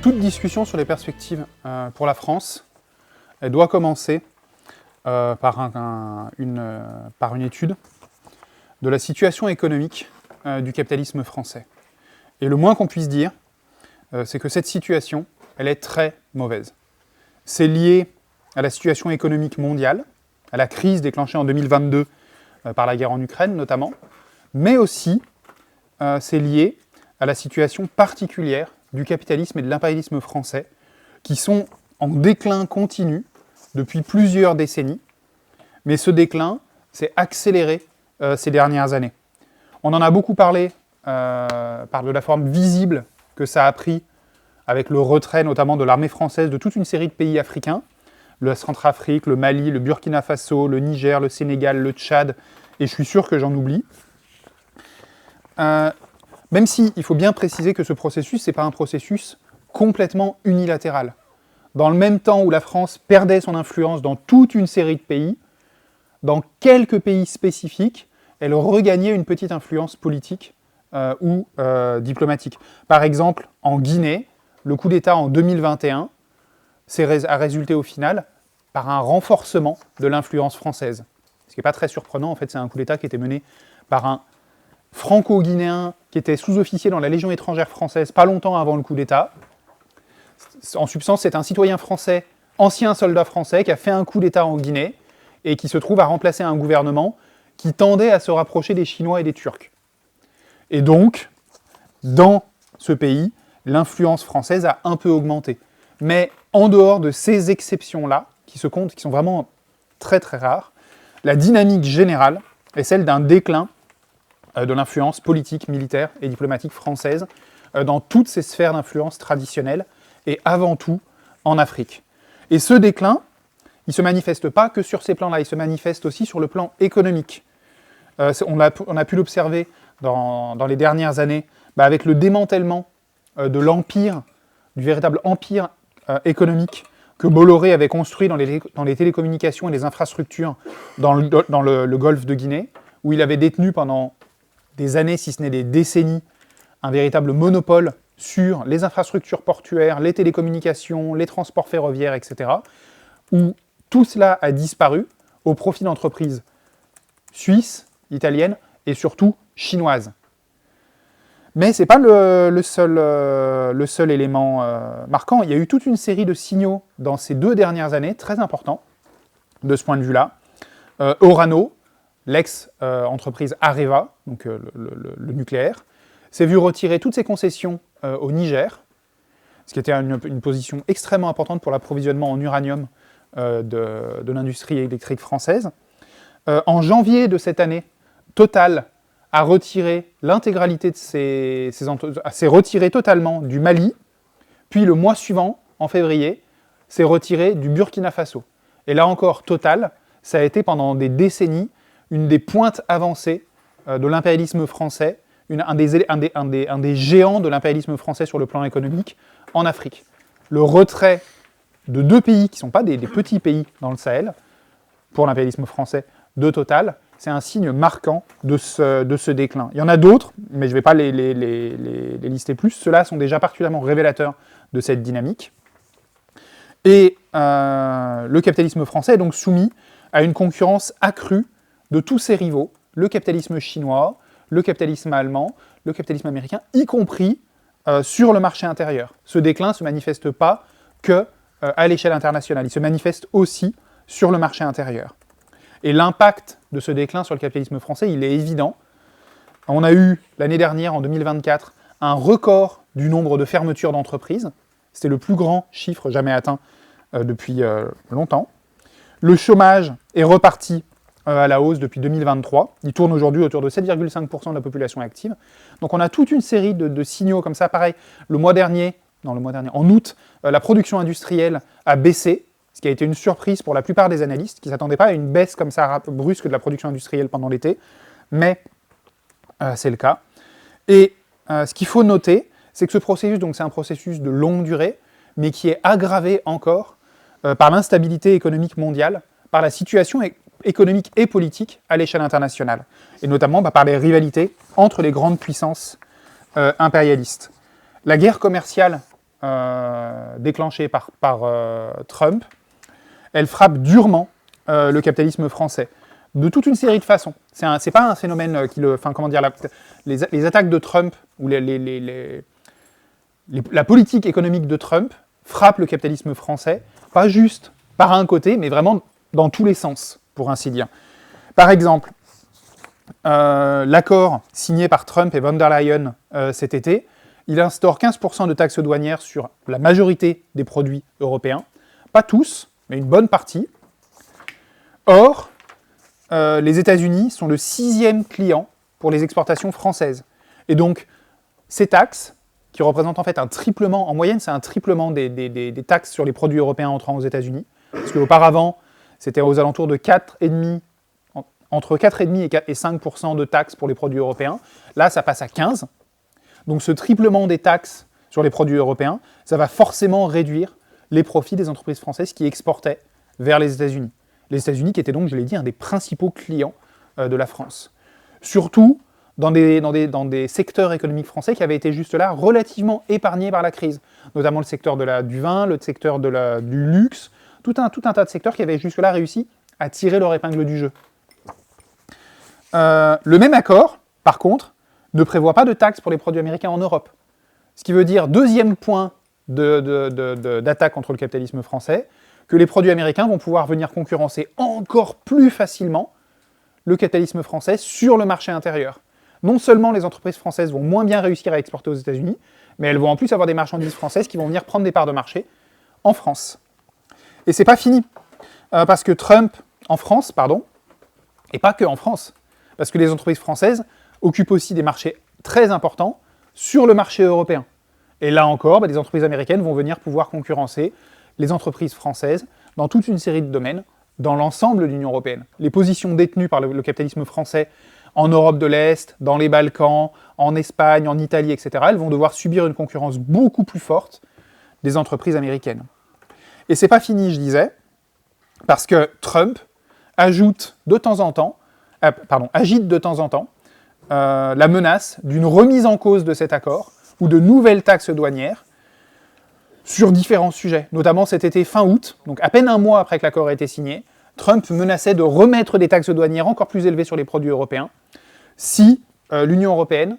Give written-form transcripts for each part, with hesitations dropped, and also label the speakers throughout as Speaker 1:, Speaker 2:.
Speaker 1: Toute discussion sur les perspectives pour la France, elle doit commencer par une étude de la situation économique du capitalisme français. Et le moins qu'on puisse dire, c'est que cette situation, elle est très mauvaise. C'est lié à la situation économique mondiale, à la crise déclenchée en 2022 par la guerre en Ukraine notamment, mais aussi c'est lié à la situation particulière du capitalisme et de l'impérialisme français, qui sont en déclin continu depuis plusieurs décennies, mais ce déclin s'est accéléré ces dernières années. On en a beaucoup parlé par de la forme visible que ça a pris avec le retrait notamment de l'armée française de toute une série de pays africains, le Centrafrique, le Mali, le Burkina Faso, le Niger, le Sénégal, le Tchad, et je suis sûr que j'en oublie. Même si il faut bien préciser que ce processus, ce n'est pas un processus complètement unilatéral. Dans le même temps où la France perdait son influence dans toute une série de pays, dans quelques pays spécifiques, elle regagnait une petite influence politique ou diplomatique. Par exemple, en Guinée, le coup d'État en 2021 a résulté au final par un renforcement de l'influence française. Ce qui n'est pas très surprenant, en fait, c'est un coup d'État qui était mené par un franco-guinéen qui était sous-officier dans la Légion étrangère française pas longtemps avant le coup d'État. En substance, c'est un citoyen français, ancien soldat français, qui a fait un coup d'État en Guinée et qui se trouve à remplacer un gouvernement qui tendait à se rapprocher des Chinois et des Turcs. Et donc, dans ce pays, l'influence française a un peu augmenté. Mais en dehors de ces exceptions-là, qui se comptent, qui sont vraiment très très rares, la dynamique générale est celle d'un déclin de l'influence politique, militaire et diplomatique française dans toutes ces sphères d'influence traditionnelles et avant tout en Afrique. Et ce déclin, il ne se manifeste pas que sur ces plans-là, il se manifeste aussi sur le plan économique. On a pu l'observer dans les dernières années avec le démantèlement de l'empire, du véritable empire économique que Bolloré avait construit dans les télécommunications et les infrastructures dans le golfe de Guinée, où il avait détenu pendant des années, si ce n'est des décennies, un véritable monopole sur les infrastructures portuaires, les télécommunications, les transports ferroviaires, etc., où tout cela a disparu au profit d'entreprises suisses, italiennes et surtout chinoises. Mais ce n'est pas le seul élément marquant. Il y a eu toute une série de signaux dans ces 2 dernières années, très importants, de ce point de vue-là. Orano, l'ex-entreprise Areva, donc le nucléaire, s'est vu retirer toutes ses concessions au Niger, ce qui était une position extrêmement importante pour l'approvisionnement en uranium de l'industrie électrique française. En janvier de cette année, Total a retiré l'intégralité de s'est retiré totalement du Mali, puis le mois suivant, en février, s'est retiré du Burkina Faso. Et là encore, Total, ça a été pendant des décennies une des pointes avancées de l'impérialisme français, un des géants de l'impérialisme français sur le plan économique en Afrique. Le retrait de 2 pays qui ne sont pas des petits pays dans le Sahel, pour l'impérialisme français, de Total, c'est un signe marquant de ce déclin. Il y en a d'autres, mais je ne vais pas les lister plus. Ceux-là sont déjà particulièrement révélateurs de cette dynamique. Et le capitalisme français est donc soumis à une concurrence accrue de tous ses rivaux, le capitalisme chinois, le capitalisme allemand, le capitalisme américain, y compris sur le marché intérieur. Ce déclin ne se manifeste pas que à l'échelle internationale, il se manifeste aussi sur le marché intérieur. Et l'impact de ce déclin sur le capitalisme français, il est évident. On a eu, l'année dernière, en 2024, un record du nombre de fermetures d'entreprises. C'était le plus grand chiffre jamais atteint depuis longtemps. Le chômage est reparti à la hausse depuis 2023. Il tourne aujourd'hui autour de 7,5% de la population active. Donc on a toute une série de signaux comme ça. Pareil, en août, la production industrielle a baissé, ce qui a été une surprise pour la plupart des analystes, qui ne s'attendaient pas à une baisse comme ça brusque de la production industrielle pendant l'été, mais c'est le cas. Et ce qu'il faut noter, c'est que ce processus, donc c'est un processus de longue durée, mais qui est aggravé encore par l'instabilité économique mondiale, par la situation économique et politique à l'échelle internationale, et notamment par les rivalités entre les grandes puissances impérialistes. La guerre commerciale déclenchée par Trump, elle frappe durement le capitalisme français, de toute une série de façons. C'est pas un phénomène qui le... Enfin, comment dire, les attaques de Trump, ou la politique économique de Trump frappe le capitalisme français, pas juste par un côté, mais vraiment dans tous les sens, pour ainsi dire. Par exemple, l'accord signé par Trump et von der Leyen cet été, il instaure 15% de taxes douanières sur la majorité des produits européens. Pas tous, mais une bonne partie. Or, les États-Unis sont le 6e client pour les exportations françaises. Et donc, ces taxes, qui représentent en fait un triplement, en moyenne c'est un triplement des taxes sur les produits européens entrant aux États-Unis, parce qu'auparavant, c'était aux alentours de 4,5%, entre 4,5 et 5% de taxes pour les produits européens. Là, ça passe à 15%. Donc ce triplement des taxes sur les produits européens, ça va forcément réduire les profits des entreprises françaises qui exportaient vers les États-Unis. Les États-Unis qui étaient donc, je l'ai dit, un des principaux clients de la France. Surtout dans des secteurs économiques français qui avaient été juste là relativement épargnés par la crise, notamment le secteur du vin, le secteur du luxe, tout un tas de secteurs qui avaient jusque-là réussi à tirer leur épingle du jeu. Le même accord, par contre, ne prévoit pas de taxes pour les produits américains en Europe. Ce qui veut dire, deuxième point d'attaque contre le capitalisme français, que les produits américains vont pouvoir venir concurrencer encore plus facilement le capitalisme français sur le marché intérieur. Non seulement les entreprises françaises vont moins bien réussir à exporter aux États-Unis, mais elles vont en plus avoir des marchandises françaises qui vont venir prendre des parts de marché en France. Et c'est pas fini, parce que Trump, en France, et pas que en France, parce que les entreprises françaises occupent aussi des marchés très importants sur le marché européen. Et là encore, les entreprises américaines vont venir pouvoir concurrencer les entreprises françaises dans toute une série de domaines, dans l'ensemble de l'Union européenne. Les positions détenues par le capitalisme français en Europe de l'Est, dans les Balkans, en Espagne, en Italie, etc., elles vont devoir subir une concurrence beaucoup plus forte des entreprises américaines. Et c'est pas fini, je disais, parce que Trump agite de temps en temps la menace d'une remise en cause de cet accord ou de nouvelles taxes douanières sur différents sujets. Notamment cet été, fin août, donc à peine un mois après que l'accord ait été signé, Trump menaçait de remettre des taxes douanières encore plus élevées sur les produits européens si l'Union européenne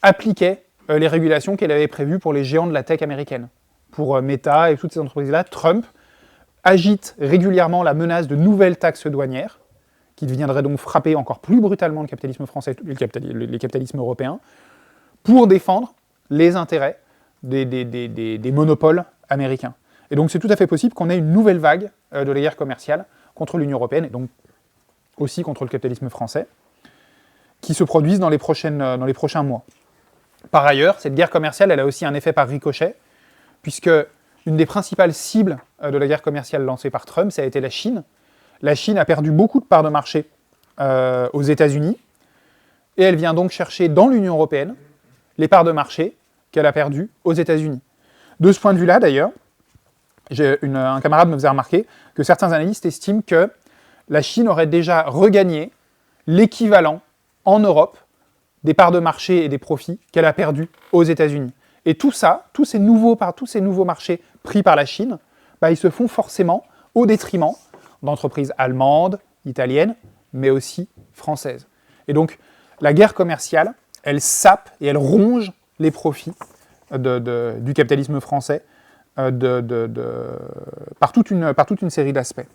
Speaker 1: appliquait les régulations qu'elle avait prévues pour les géants de la tech américaine. Pour Meta et toutes ces entreprises-là, Trump agite régulièrement la menace de nouvelles taxes douanières qui viendraient donc frapper encore plus brutalement le capitalisme français et les capitalismes européens pour défendre les intérêts des monopoles américains. Et donc c'est tout à fait possible qu'on ait une nouvelle vague de la guerre commerciale contre l'Union européenne, et donc aussi contre le capitalisme français, qui se produisent dans les prochains mois. Par ailleurs, cette guerre commerciale, elle a aussi un effet par ricochet, puisque une des principales cibles de la guerre commerciale lancée par Trump, ça a été la Chine. La Chine a perdu beaucoup de parts de marché aux États-Unis, et elle vient donc chercher dans l'Union européenne les parts de marché qu'elle a perdues aux États-Unis. De ce point de vue-là, d'ailleurs, un camarade me faisait remarquer que certains analystes estiment que la Chine aurait déjà regagné l'équivalent en Europe des parts de marché et des profits qu'elle a perdus aux États-Unis. Et tout ça, tous ces nouveaux marchés pris par la Chine, ils se font forcément au détriment d'entreprises allemandes, italiennes, mais aussi françaises. Et donc, la guerre commerciale, elle sape et elle ronge les profits du capitalisme français par toute une série d'aspects.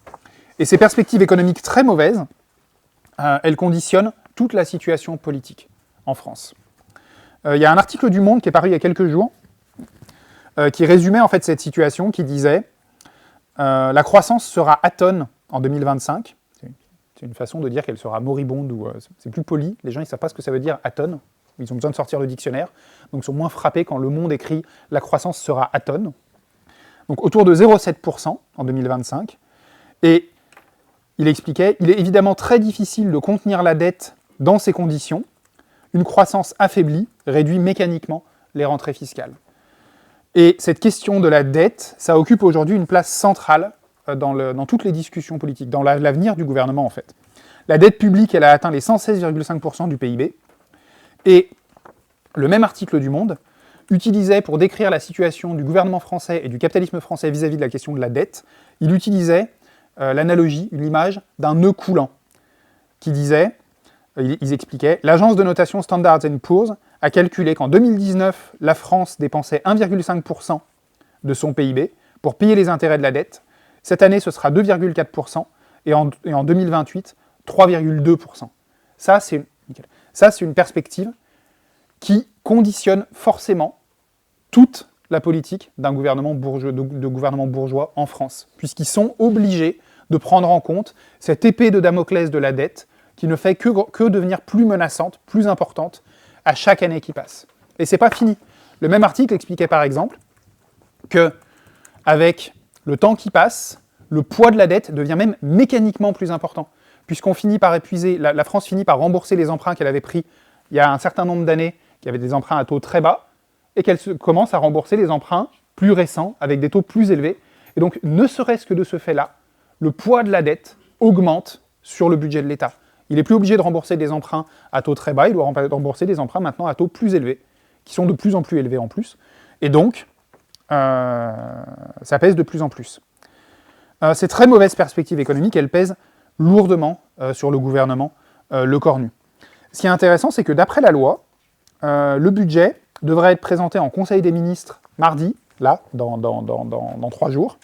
Speaker 1: Et ces perspectives économiques très mauvaises, elles conditionnent toute la situation politique en France. Il y a un article du Monde qui est paru il y a quelques jours, qui résumait en fait cette situation, qui disait la croissance sera atone en 2025. C'est une façon de dire qu'elle sera moribonde, ou c'est plus poli. Les gens ne savent pas ce que ça veut dire atone. Ils ont besoin de sortir le dictionnaire, donc ils sont moins frappés quand Le Monde écrit « la croissance sera atone ». Donc autour de 0,7% en 2025. Et il expliquait « il est évidemment très difficile de contenir la dette dans ces conditions. Une croissance affaiblie réduit mécaniquement les rentrées fiscales. » Et cette question de la dette, ça occupe aujourd'hui une place centrale dans toutes les discussions politiques, dans l'avenir du gouvernement en fait. La dette publique, elle a atteint les 116,5% du PIB. Et le même article du Monde utilisait pour décrire la situation du gouvernement français et du capitalisme français vis-à-vis de la question de la dette, il utilisait l'analogie, une image d'un nœud coulant, qui disait, ils expliquaient, l'agence de notation Standard & Poor's a calculé qu'en 2019, la France dépensait 1,5% de son PIB pour payer les intérêts de la dette. Cette année, ce sera 2,4%, et en 2028, 3,2%. Ça, c'est une perspective qui conditionne forcément toute la politique d'un gouvernement bourgeois en France, puisqu'ils sont obligés de prendre en compte cette épée de Damoclès de la dette qui ne fait que devenir plus menaçante, plus importante, à chaque année qui passe. Et c'est pas fini. Le même article expliquait par exemple que, avec le temps qui passe, le poids de la dette devient même mécaniquement plus important, puisqu'on finit par épuiser, la France finit par rembourser les emprunts qu'elle avait pris il y a un certain nombre d'années, qui avaient des emprunts à taux très bas, et qu'elle commence à rembourser les emprunts plus récents, avec des taux plus élevés. Et donc, ne serait-ce que de ce fait-là, le poids de la dette augmente sur le budget de l'État. Il n'est plus obligé de rembourser des emprunts à taux très bas, il doit rembourser des emprunts maintenant à taux plus élevés, qui sont de plus en plus élevés en plus. Et donc, ça pèse de plus en plus. Ces très mauvaises perspectives économiques, elles pèsent lourdement sur le gouvernement Le Cornu. Ce qui est intéressant, c'est que d'après la loi, le budget devrait être présenté en Conseil des ministres mardi, là, dans 3 jours,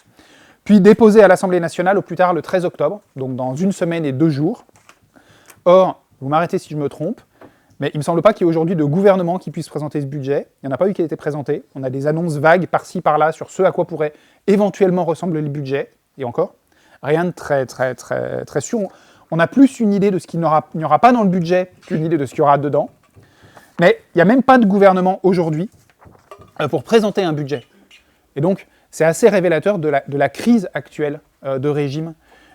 Speaker 1: puis déposé à l'Assemblée nationale au plus tard le 13 octobre, donc dans 1 semaine et 2 jours. Or, vous m'arrêtez si je me trompe, mais il ne me semble pas qu'il y ait aujourd'hui de gouvernement qui puisse présenter ce budget. Il n'y en a pas eu qui a été présenté. On a des annonces vagues par-ci, par-là sur ce à quoi pourrait éventuellement ressembler le budget. Et encore, rien de très sûr. On a plus une idée de ce qu'il n'y aura pas dans le budget qu'une idée de ce qu'il y aura dedans. Mais il n'y a même pas de gouvernement aujourd'hui pour présenter un budget. Et donc, c'est assez révélateur de la crise actuelle de régime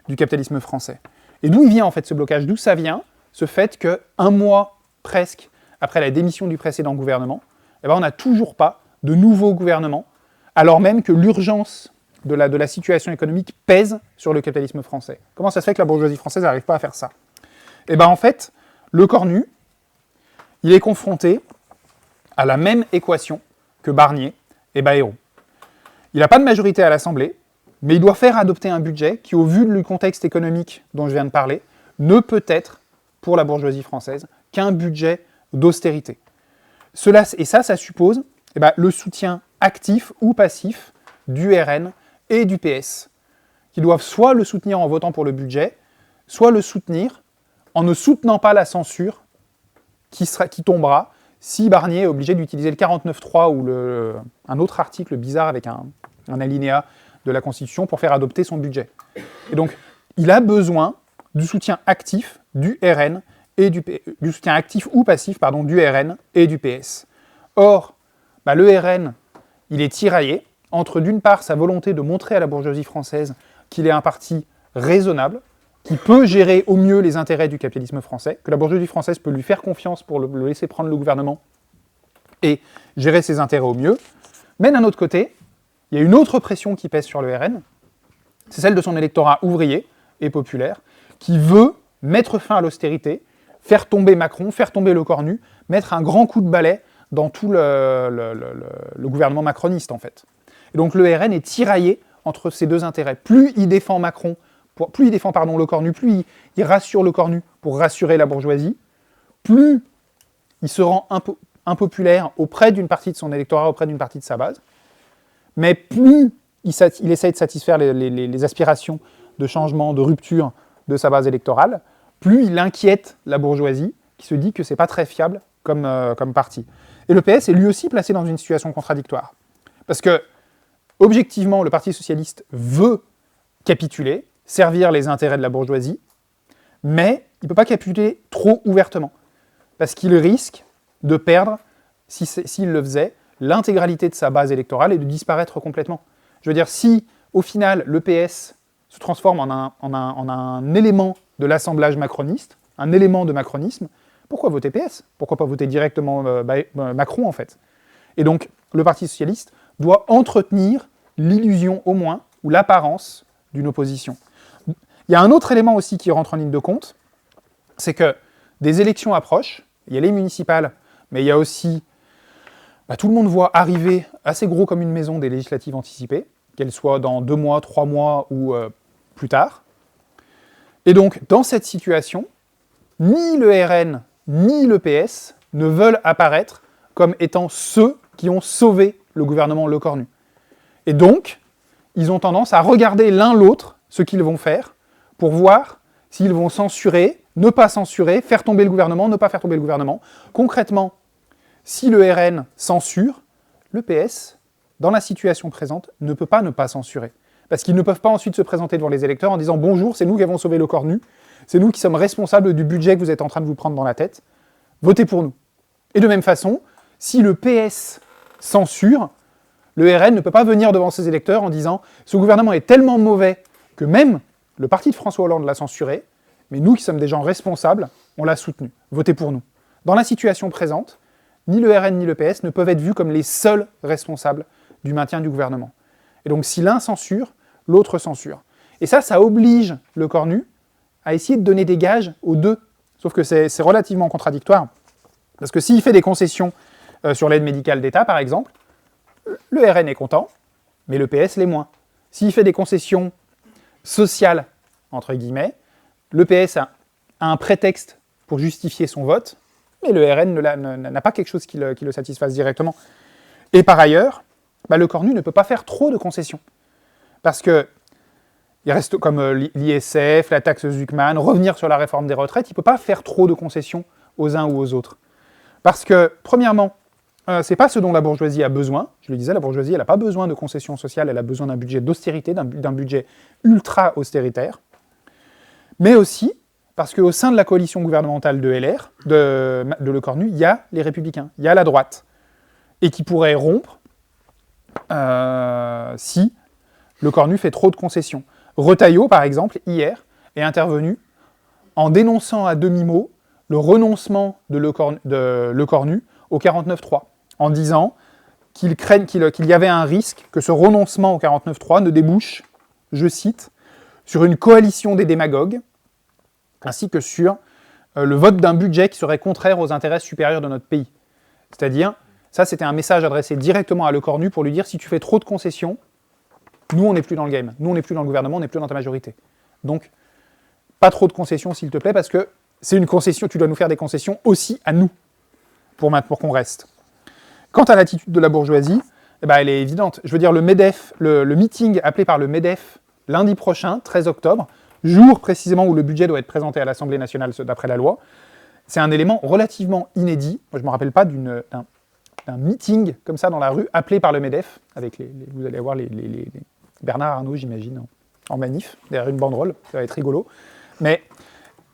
Speaker 1: du capitalisme français. Et d'où il vient en fait ce blocage? D'où ça vient ce fait qu'un mois presque après la démission du précédent gouvernement, eh ben, on n'a toujours pas de nouveau gouvernement, alors même que l'urgence de la situation économique pèse sur le capitalisme français. Comment ça se fait que la bourgeoisie française n'arrive pas à faire ça? Eh bien en fait, Le Cornu, il est confronté à la même équation que Barnier et Bayrou. Il n'a pas de majorité à l'Assemblée, mais il doit faire adopter un budget qui, au vu du contexte économique dont je viens de parler, ne peut être, pour la bourgeoisie française, qu'un budget d'austérité. Ça suppose le soutien actif ou passif du RN et du PS, qui doivent soit le soutenir en votant pour le budget, soit le soutenir en ne soutenant pas la censure qui tombera si Barnier est obligé d'utiliser le 49.3 ou un autre article bizarre avec un alinéa de la Constitution pour faire adopter son budget. Et donc, il a besoin du soutien actif du RN et du soutien actif ou passif, du RN et du PS. Or, le RN, il est tiraillé entre, d'une part, sa volonté de montrer à la bourgeoisie française qu'il est un parti raisonnable, qui peut gérer au mieux les intérêts du capitalisme français, que la bourgeoisie française peut lui faire confiance pour le laisser prendre le gouvernement et gérer ses intérêts au mieux. Mais d'un autre côté, il y a une autre pression qui pèse sur le RN, c'est celle de son électorat ouvrier et populaire, qui veut mettre fin à l'austérité, faire tomber Macron, faire tomber Le Cornu, mettre un grand coup de balai dans tout le gouvernement macroniste, en fait. Et donc le RN est tiraillé entre ces deux intérêts. Plus il défend Le Cornu, plus il rassure Le Cornu pour rassurer la bourgeoisie, plus il se rend impopulaire auprès d'une partie de son électorat, auprès d'une partie de sa base, mais plus il essaye de satisfaire les aspirations de changement, de rupture de sa base électorale, plus il inquiète la bourgeoisie, qui se dit que c'est pas très fiable comme parti. Et le PS est lui aussi placé dans une situation contradictoire. Parce que, objectivement, le Parti socialiste veut capituler, servir les intérêts de la bourgeoisie, mais il ne peut pas capituler trop ouvertement, parce qu'il risque de perdre, s'il le faisait, l'intégralité de sa base électorale et de disparaître complètement. Je veux dire, si, au final, le PS se transforme en un élément de l'assemblage macroniste, un élément de macronisme, pourquoi voter PS? Pourquoi pas voter directement Macron, en fait? Et donc, le Parti socialiste doit entretenir l'illusion, au moins, ou l'apparence d'une opposition. Il y a un autre élément aussi qui rentre en ligne de compte, c'est que des élections approchent, il y a les municipales, mais il y a aussi tout le monde voit arriver assez gros comme une maison des législatives anticipées, qu'elles soient dans 2 mois, 3 mois ou plus tard. Et donc, dans cette situation, ni le RN ni le PS ne veulent apparaître comme étant ceux qui ont sauvé le gouvernement Lecornu. Et donc, ils ont tendance à regarder l'un l'autre ce qu'ils vont faire pour voir s'ils vont censurer, ne pas censurer, faire tomber le gouvernement, ne pas faire tomber le gouvernement. Concrètement, si le RN censure, le PS, dans la situation présente, ne peut pas ne pas censurer. Parce qu'ils ne peuvent pas ensuite se présenter devant les électeurs en disant « Bonjour, c'est nous qui avons sauvé Lecornu, c'est nous qui sommes responsables du budget que vous êtes en train de vous prendre dans la tête, votez pour nous ». Et de même façon, si le PS censure, le RN ne peut pas venir devant ses électeurs en disant « Ce gouvernement est tellement mauvais que même le parti de François Hollande l'a censuré, mais nous qui sommes des gens responsables, on l'a soutenu, votez pour nous ». Dans la situation présente, ni le RN ni le PS ne peuvent être vus comme les seuls responsables du maintien du gouvernement. Et donc si l'un censure, l'autre censure. Et ça oblige Lecornu à essayer de donner des gages aux deux. Sauf que c'est relativement contradictoire. Parce que s'il fait des concessions sur l'aide médicale d'État, par exemple, le RN est content, mais le PS l'est moins. S'il fait des concessions sociales, entre guillemets, le PS a un prétexte pour justifier son vote, mais le RN n'a pas quelque chose qui le satisfasse directement. Et par ailleurs, Lecornu ne peut pas faire trop de concessions. Parce que il reste comme l'ISF, la taxe Zuckman, revenir sur la réforme des retraites, il ne peut pas faire trop de concessions aux uns ou aux autres. Parce que, premièrement, c'est pas ce dont la bourgeoisie a besoin. Je le disais, la bourgeoisie, elle n'a pas besoin de concessions sociales, elle a besoin d'un budget d'austérité, d'un budget ultra austéritaire. Mais aussi parce qu'au sein de la coalition gouvernementale de LR, de Lecornu, il y a les Républicains, il y a la droite, et qui pourrait rompre si Lecornu fait trop de concessions. Retailleau, par exemple, hier, est intervenu en dénonçant à demi-mot le renoncement de Lecornu au 49.3, en disant qu'il y avait un risque que ce renoncement au 49.3 ne débouche, je cite, sur une coalition des démagogues, ainsi que sur le vote d'un budget qui serait contraire aux intérêts supérieurs de notre pays. C'est-à-dire, ça c'était un message adressé directement à Lecornu pour lui dire « si tu fais trop de concessions, nous on n'est plus dans le game, nous on n'est plus dans le gouvernement, on n'est plus dans ta majorité. Donc, pas trop de concessions s'il te plaît, parce que c'est une concession, tu dois nous faire des concessions aussi à nous, pour qu'on reste. » Quant à l'attitude de la bourgeoisie, elle est évidente. Je veux dire, le MEDEF, le meeting appelé par le MEDEF lundi prochain, 13 octobre, jour précisément où le budget doit être présenté à l'Assemblée nationale d'après la loi, c'est un élément relativement inédit. Moi, je ne me rappelle pas d'un meeting comme ça dans la rue, appelé par le MEDEF, avec vous allez voir les Bernard Arnault, j'imagine, en manif, derrière une banderole, ça va être rigolo. Mais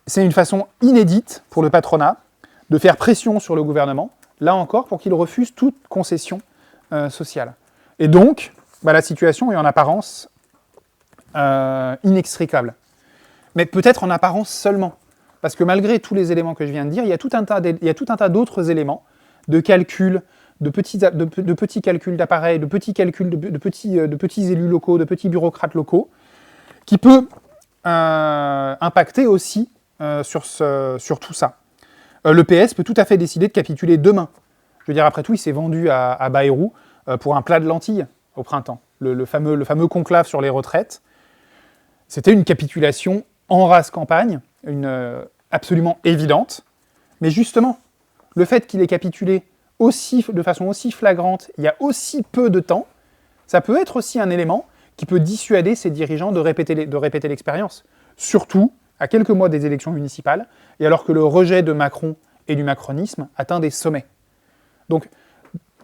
Speaker 1: c'est une façon inédite pour le patronat de faire pression sur le gouvernement, là encore, pour qu'il refuse toute concession sociale. Et donc, la situation est en apparence inextricable. Mais peut-être en apparence seulement. Parce que malgré tous les éléments que je viens de dire, il y a tout un tas d'autres éléments de calcul, de petits calculs d'appareils, de petits calculs de petits élus locaux, de petits bureaucrates locaux, qui peut impacter aussi sur tout ça. Le PS peut tout à fait décider de capituler demain. Je veux dire, après tout, il s'est vendu à Bayrou pour un plat de lentilles au printemps. Le fameux conclave sur les retraites. C'était une capitulation en race campagne, absolument évidente. Mais justement, le fait qu'il ait capitulé de façon aussi flagrante, il y a aussi peu de temps, ça peut être aussi un élément qui peut dissuader ses dirigeants de répéter l'expérience. Surtout à quelques mois des élections municipales, et alors que le rejet de Macron et du macronisme atteint des sommets. Donc,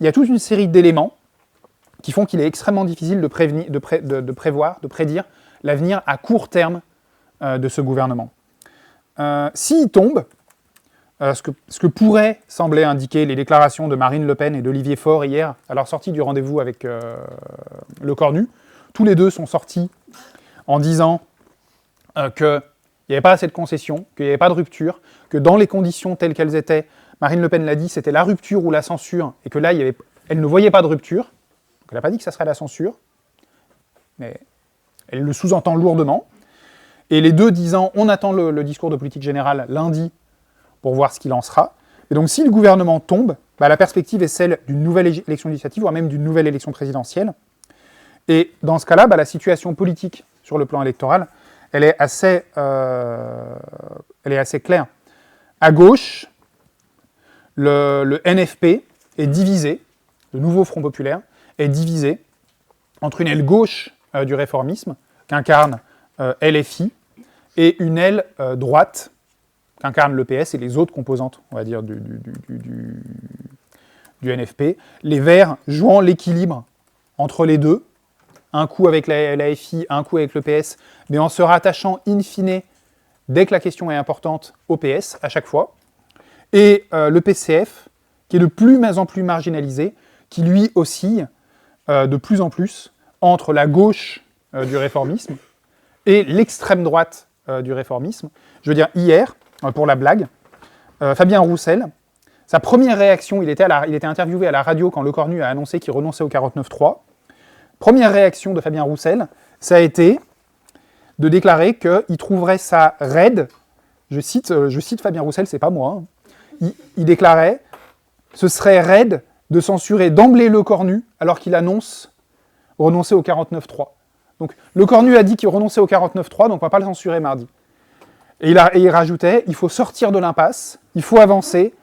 Speaker 1: il y a toute une série d'éléments qui font qu'il est extrêmement difficile de prédire l'avenir à court terme de ce gouvernement. S'il tombe, ce que pourraient sembler indiquer les déclarations de Marine Le Pen et d'Olivier Faure hier, à leur sortie du rendez-vous avec Lecornu, tous les deux sont sortis en disant qu'il n'y avait pas assez de concessions, qu'il n'y avait pas de rupture, que dans les conditions telles qu'elles étaient, Marine Le Pen l'a dit, c'était la rupture ou la censure, et que là, elle ne voyait pas de rupture. Donc elle n'a pas dit que ça serait la censure, mais elle le sous-entend lourdement. Et les deux disant, on attend le discours de politique générale lundi pour voir ce qu'il en sera. Et donc si le gouvernement tombe, la perspective est celle d'une nouvelle élection législative, voire même d'une nouvelle élection présidentielle. Et dans ce cas-là, la situation politique sur le plan électoral, elle est assez claire. À gauche, le NFP est divisé, le nouveau Front populaire, est divisé entre une aile gauche du réformisme, qu'incarne LFI, et une aile droite, qu'incarne le PS et les autres composantes, on va dire, du NFP. Les Verts jouant l'équilibre entre les deux, un coup avec la FI, un coup avec le PS, mais en se rattachant in fine, dès que la question est importante, au PS, à chaque fois. Et le PCF, qui est de plus en plus marginalisé, qui lui oscille de plus en plus entre la gauche du réformisme et l'extrême droite du réformisme. Je veux dire, hier, pour la blague, Fabien Roussel, sa première réaction, il était interviewé à la radio quand Lecornu a annoncé qu'il renonçait au 49.3. Première réaction de Fabien Roussel, ça a été de déclarer qu'il trouverait ça raide, je cite Fabien Roussel, c'est pas moi, hein. Il déclarait « ce serait raide de censurer d'emblée Lecornu alors qu'il annonce renoncer au 49.3 ». Donc Lecornu a dit qu'il renonçait au 49.3, donc on va pas le censurer mardi. Et il rajoutait « il faut sortir de l'impasse, il faut avancer ».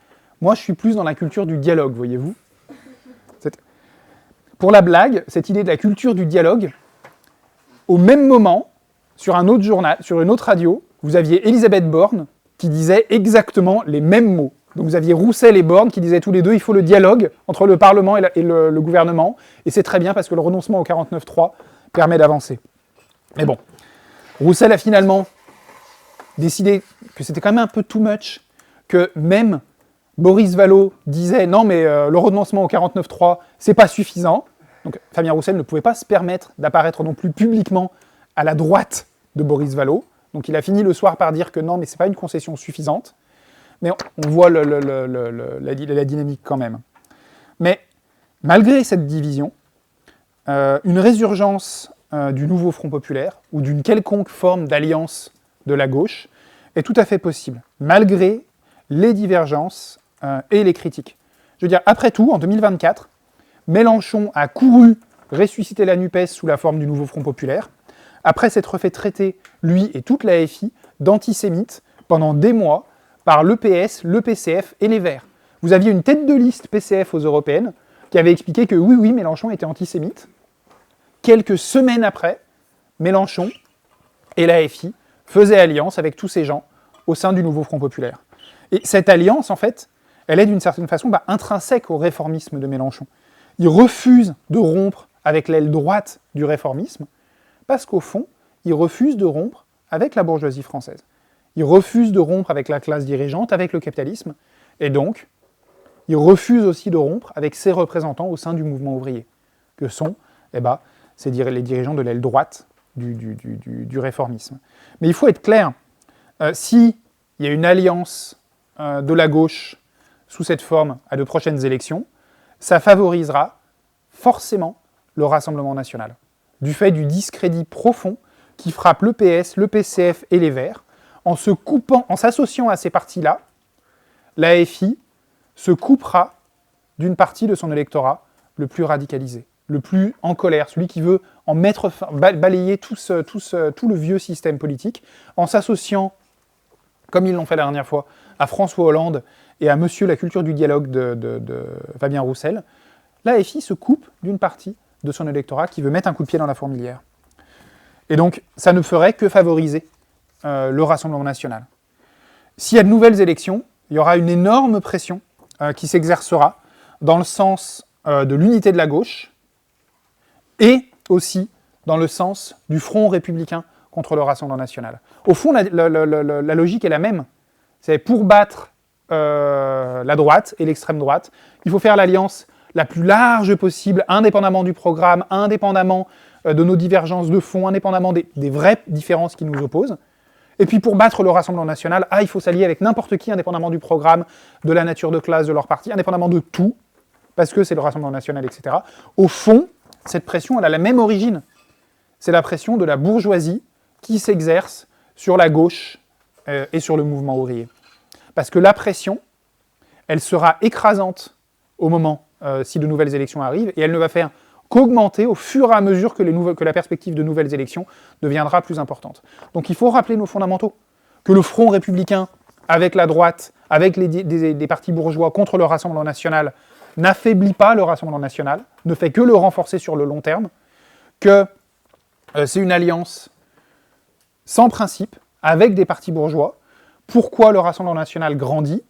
Speaker 1: Moi, je suis plus dans la culture du dialogue, voyez-vous. Pour la blague, cette idée de la culture du dialogue, au même moment, sur un autre journal, sur une autre radio, vous aviez Elisabeth Borne qui disait exactement les mêmes mots. Donc vous aviez Roussel et Borne qui disaient tous les deux il faut le dialogue entre le Parlement et le gouvernement, et c'est très bien parce que le renoncement au 49.3 permet d'avancer. Mais bon, Roussel a finalement décidé que c'était quand même un peu too much, que même Boris Vallaud disait non mais le renoncement au 49.3 c'est pas suffisant. Donc Fabien Roussel ne pouvait pas se permettre d'apparaître non plus publiquement à la droite de Boris Vallaud. Donc il a fini le soir par dire que non mais c'est pas une concession suffisante. Mais on voit la dynamique quand même. Mais malgré cette division, une résurgence du nouveau Front populaire ou d'une quelconque forme d'alliance de la gauche est tout à fait possible, malgré les divergences et les critiques. Je veux dire, après tout, en 2024, Mélenchon a couru ressusciter la NUPES sous la forme du nouveau Front populaire, après s'être fait traiter, lui et toute la FI, d'antisémites pendant des mois par le PS, le PCF et les Verts. Vous aviez une tête de liste PCF aux européennes qui avait expliqué que oui, Mélenchon était antisémite. Quelques semaines après, Mélenchon et la FI faisaient alliance avec tous ces gens au sein du nouveau Front populaire. Et cette alliance, en fait, elle est d'une certaine façon intrinsèque au réformisme de Mélenchon. Il refuse de rompre avec l'aile droite du réformisme, parce qu'au fond, il refuse de rompre avec la bourgeoisie française. Il refuse de rompre avec la classe dirigeante, avec le capitalisme, et donc, il refuse aussi de rompre avec ses représentants au sein du mouvement ouvrier, que sont les dirigeants de l'aile droite du réformisme. Mais il faut être clair, s'il y a une alliance de la gauche sous cette forme à de prochaines élections, ça favorisera forcément le Rassemblement national, du fait du discrédit profond qui frappe le PS, le PCF et les Verts. En s'associant à ces partis-là, l'AFI se coupera d'une partie de son électorat le plus radicalisé, le plus en colère, celui qui veut en mettre fin, balayer tout le vieux système politique, en s'associant, comme ils l'ont fait la dernière fois, à François Hollande et à Monsieur la culture du dialogue de Fabien Roussel. L'AFI se coupe d'une partie de son électorat qui veut mettre un coup de pied dans la fourmilière. Et donc, ça ne ferait que favoriser le Rassemblement national. S'il y a de nouvelles élections, il y aura une énorme pression qui s'exercera dans le sens de l'unité de la gauche et aussi dans le sens du front républicain contre le Rassemblement national. Au fond, la logique est la même. C'est pour battre la droite et l'extrême droite, il faut faire l'alliance la plus large possible, indépendamment du programme, indépendamment de nos divergences de fond, indépendamment des vraies différences qui nous opposent. Et puis pour battre le Rassemblement national, il faut s'allier avec n'importe qui, indépendamment du programme, de la nature de classe de leur parti, indépendamment de tout, parce que c'est le Rassemblement national, etc. Au fond, cette pression, elle a la même origine. C'est la pression de la bourgeoisie qui s'exerce sur la gauche et sur le mouvement ouvrier. Parce que la pression, elle sera écrasante au moment si de nouvelles élections arrivent, et elle ne va faire qu'augmenter au fur et à mesure que la perspective de nouvelles élections deviendra plus importante. Donc il faut rappeler nos fondamentaux, que le front républicain, avec la droite, avec des partis bourgeois contre le Rassemblement national, n'affaiblit pas le Rassemblement national, ne fait que le renforcer sur le long terme, que c'est une alliance sans principe, avec des partis bourgeois. Pourquoi le Rassemblement national grandit ?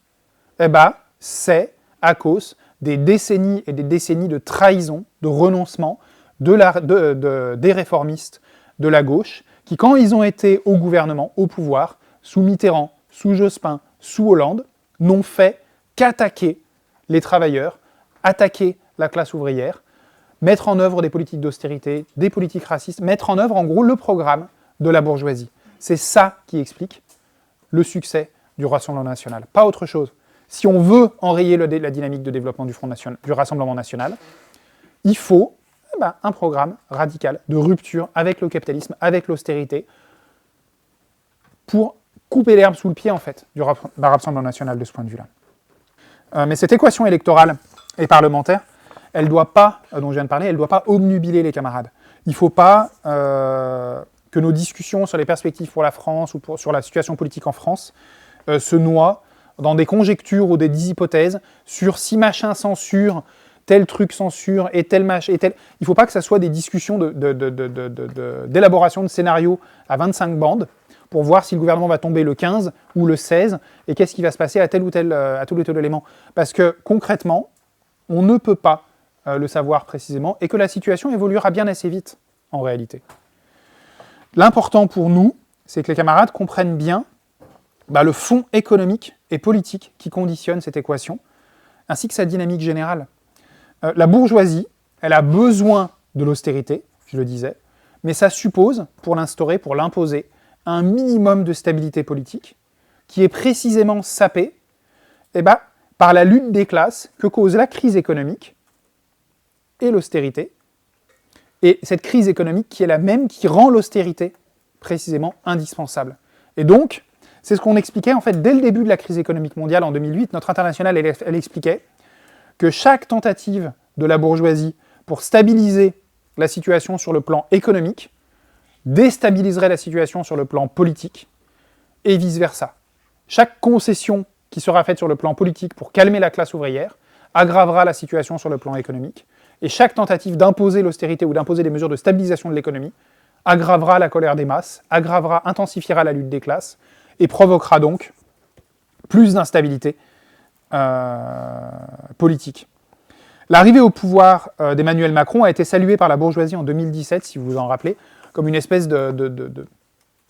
Speaker 1: Eh ben, c'est à cause des décennies et des décennies de trahison, de renoncement des réformistes de la gauche, qui, quand ils ont été au gouvernement, au pouvoir, sous Mitterrand, sous Jospin, sous Hollande, n'ont fait qu'attaquer les travailleurs, attaquer la classe ouvrière, mettre en œuvre des politiques d'austérité, des politiques racistes, mettre en œuvre en gros le programme de la bourgeoisie. C'est ça qui explique le succès du Rassemblement national, pas autre chose. Si on veut enrayer la dynamique de développement du Rassemblement national, il faut un programme radical de rupture avec le capitalisme, avec l'austérité, pour couper l'herbe sous le pied, en fait, du Rassemblement national de ce point de vue-là. Mais cette équation électorale et parlementaire, elle ne doit pas, dont je viens de parler, elle ne doit pas obnubiler les camarades. Il ne faut pas que nos discussions sur les perspectives pour la France ou sur la situation politique en France se noient dans des conjectures ou des hypothèses sur si machin censure, tel truc censure, et tel machin, et tel... Il ne faut pas que ça soit des discussions d'élaboration de scénarios à 25 bandes pour voir si le gouvernement va tomber le 15 ou le 16, et qu'est-ce qui va se passer à tel ou tel élément. Parce que, concrètement, on ne peut pas le savoir précisément, et que la situation évoluera bien assez vite, en réalité. L'important pour nous, c'est que les camarades comprennent bien le fond économique et politique qui conditionne cette équation, ainsi que sa dynamique générale. La bourgeoisie, elle a besoin de l'austérité, je le disais, mais ça suppose, pour l'imposer, un minimum de stabilité politique, qui est précisément sapé par la lutte des classes que cause la crise économique et l'austérité, et cette crise économique qui est la même qui rend l'austérité précisément indispensable. Et donc, c'est ce qu'on expliquait en fait dès le début de la crise économique mondiale en 2008. Notre internationale, elle expliquait que chaque tentative de la bourgeoisie pour stabiliser la situation sur le plan économique déstabiliserait la situation sur le plan politique et vice-versa. Chaque concession qui sera faite sur le plan politique pour calmer la classe ouvrière aggravera la situation sur le plan économique, et chaque tentative d'imposer l'austérité ou d'imposer des mesures de stabilisation de l'économie aggravera la colère des masses, intensifiera la lutte des classes, et provoquera donc plus d'instabilité politique. L'arrivée au pouvoir d'Emmanuel Macron a été saluée par la bourgeoisie en 2017, si vous vous en rappelez, comme une espèce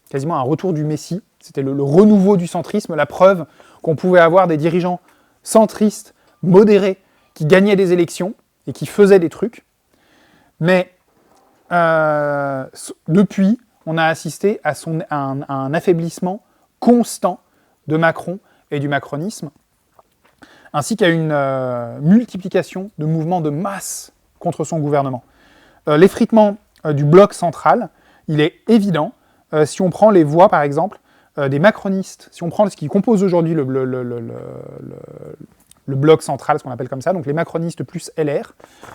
Speaker 1: quasiment un retour du Messie. C'était le renouveau du centrisme, la preuve qu'on pouvait avoir des dirigeants centristes, modérés, qui gagnaient des élections et qui faisaient des trucs. Mais depuis, on a assisté à un affaiblissement constant de Macron et du macronisme, ainsi qu'à une multiplication de mouvements de masse contre son gouvernement. L'effritement du bloc central, il est évident, si on prend les voix, par exemple, des macronistes, si on prend ce qui compose aujourd'hui le bloc central, ce qu'on appelle comme ça, donc les macronistes plus LR,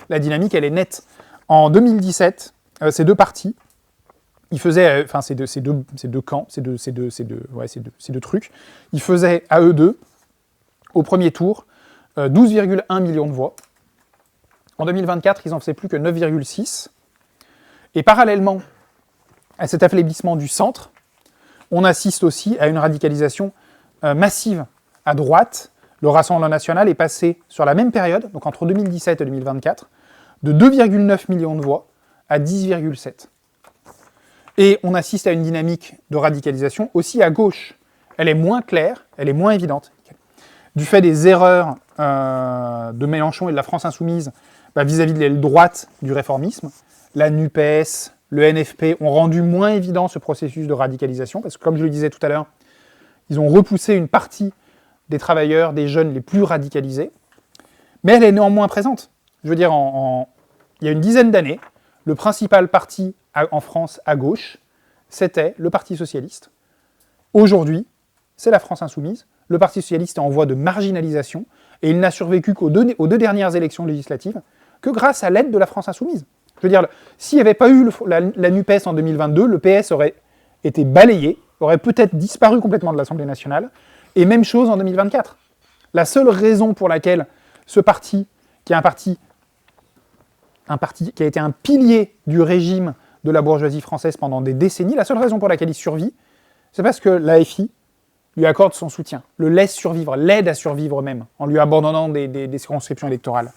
Speaker 1: la dynamique, elle est nette. En 2017, ces deux partis, ils faisaient, ces deux camps, ces deux trucs, ils faisaient à eux deux, au premier tour, 12,1 millions de voix. En 2024, ils n'en faisaient plus que 9,6. Et parallèlement à cet affaiblissement du centre, on assiste aussi à une radicalisation massive à droite. Le Rassemblement national est passé sur la même période, donc entre 2017 et 2024, de 2,9 millions de voix à 10,7. Et on assiste à une dynamique de radicalisation aussi à gauche. Elle est moins claire, elle est moins évidente. Du fait des erreurs de Mélenchon et de la France insoumise vis-à-vis de l'aile droite du réformisme, la NUPES, le NFP ont rendu moins évident ce processus de radicalisation, parce que comme je le disais tout à l'heure, ils ont repoussé une partie des travailleurs, des jeunes les plus radicalisés, mais elle est néanmoins présente. Je veux dire, il y a une dizaine d'années, le principal parti en France à gauche, c'était le Parti socialiste. Aujourd'hui, c'est la France insoumise. Le Parti socialiste est en voie de marginalisation, Et il n'a survécu aux deux dernières élections législatives que grâce à l'aide de la France insoumise. Je veux dire, s'il n'y avait pas eu la NUPES en 2022, le PS aurait été balayé, aurait peut-être disparu complètement de l'Assemblée nationale, et même chose en 2024. La seule raison pour laquelle ce parti, qui est un parti qui a été un pilier du régime de la bourgeoisie française pendant des décennies, la seule raison pour laquelle il survit, c'est parce que l'AFI lui accorde son soutien, le laisse survivre, l'aide à survivre même, en lui abandonnant des circonscriptions électorales.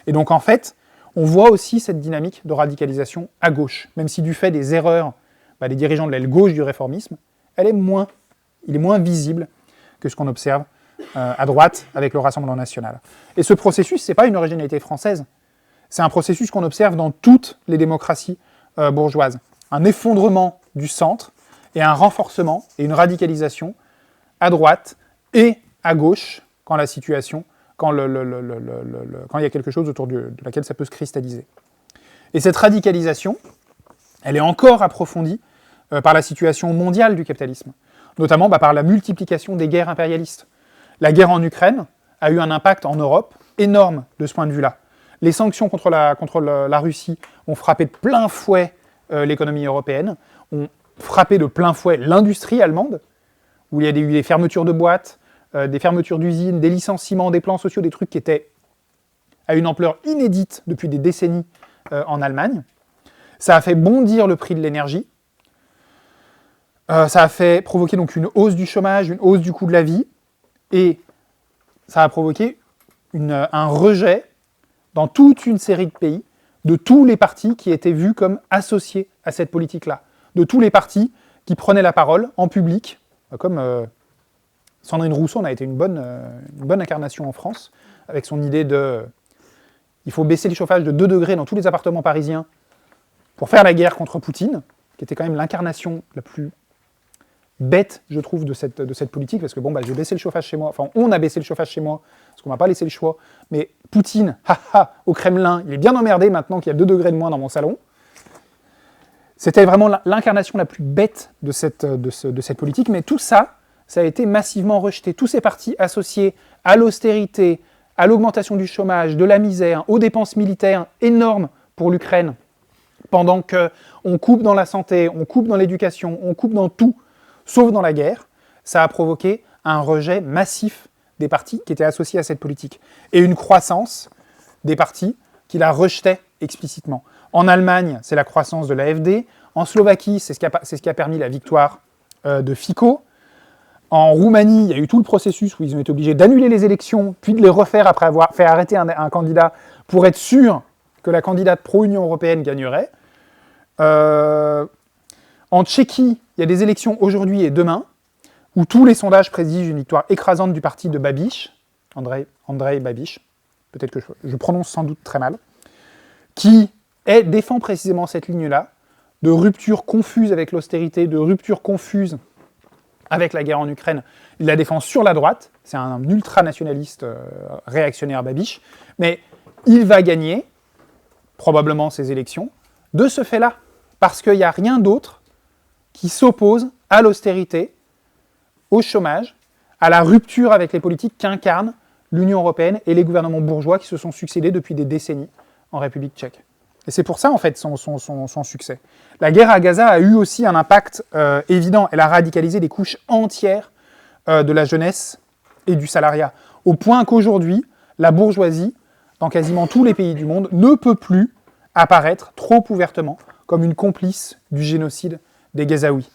Speaker 1: Et donc en fait, on voit aussi cette dynamique de radicalisation à gauche, même si du fait des erreurs des dirigeants de l'aile gauche du réformisme, il est moins visible que ce qu'on observe à droite avec le Rassemblement national. Et ce processus, c'est pas une originalité française, c'est un processus qu'on observe dans toutes les démocraties bourgeoises. Un effondrement du centre et un renforcement et une radicalisation à droite et à gauche quand la situation, quand il y a quelque chose autour de laquelle ça peut se cristalliser. Et cette radicalisation, elle est encore approfondie par la situation mondiale du capitalisme, notamment par la multiplication des guerres impérialistes. La guerre en Ukraine a eu un impact en Europe énorme de ce point de vue-là. Les sanctions contre la Russie ont frappé de plein fouet l'économie européenne, ont frappé de plein fouet l'industrie allemande, où il y a eu des fermetures de boîtes, des fermetures d'usines, des licenciements, des plans sociaux, des trucs qui étaient à une ampleur inédite depuis des décennies en Allemagne. Ça a fait bondir le prix de l'énergie. Ça a fait provoquer donc une hausse du chômage, une hausse du coût de la vie, et ça a provoqué un rejet dans toute une série de pays de tous les partis qui étaient vus comme associés à cette politique-là, de tous les partis qui prenaient la parole en public, comme Sandrine Rousseau en a été une bonne incarnation en France, avec son idée de il faut baisser les chauffages de 2 degrés dans tous les appartements parisiens pour faire la guerre contre Poutine, qui était quand même l'incarnation la plus bête, je trouve, de cette politique, parce que j'ai baissé le chauffage chez moi, enfin on a baissé le chauffage chez moi, parce qu'on m'a pas laissé le choix, mais Poutine, au Kremlin, il est bien emmerdé maintenant qu'il y a 2 degrés de moins dans mon salon. C'était vraiment l'incarnation la plus bête de cette politique, mais tout ça, ça a été massivement rejeté. Tous ces partis associés à l'austérité, à l'augmentation du chômage, de la misère, aux dépenses militaires énormes pour l'Ukraine, pendant qu'on coupe dans la santé, on coupe dans l'éducation, on coupe dans tout, sauf dans la guerre, ça a provoqué un rejet massif des partis qui étaient associés à cette politique, et une croissance des partis qui la rejetaient explicitement. En Allemagne, c'est la croissance de l'AfD, en Slovaquie, c'est ce qui a permis la victoire de Fico, en Roumanie, il y a eu tout le processus où ils ont été obligés d'annuler les élections, puis de les refaire après avoir fait arrêter un candidat pour être sûr que la candidate pro-Union européenne gagnerait. En Tchéquie, il y a des élections aujourd'hui et demain, où tous les sondages prédigent une victoire écrasante du parti de Babiš, Andrej Babiš, peut-être que je prononce sans doute très mal, qui défend précisément cette ligne-là, de rupture confuse avec l'austérité, de rupture confuse avec la guerre en Ukraine. Il la défend sur la droite, c'est un ultranationaliste réactionnaire Babiš, mais il va gagner, probablement, ces élections, de ce fait-là, parce qu'il n'y a rien d'autre qui s'oppose à l'austérité, au chômage, à la rupture avec les politiques qu'incarnent l'Union européenne et les gouvernements bourgeois qui se sont succédés depuis des décennies en République tchèque. Et c'est pour ça, en fait, son succès. La guerre à Gaza a eu aussi un impact évident. Elle a radicalisé des couches entières de la jeunesse et du salariat, au point qu'aujourd'hui, la bourgeoisie, dans quasiment tous les pays du monde, ne peut plus apparaître trop ouvertement comme une complice du génocide des Gazaouis.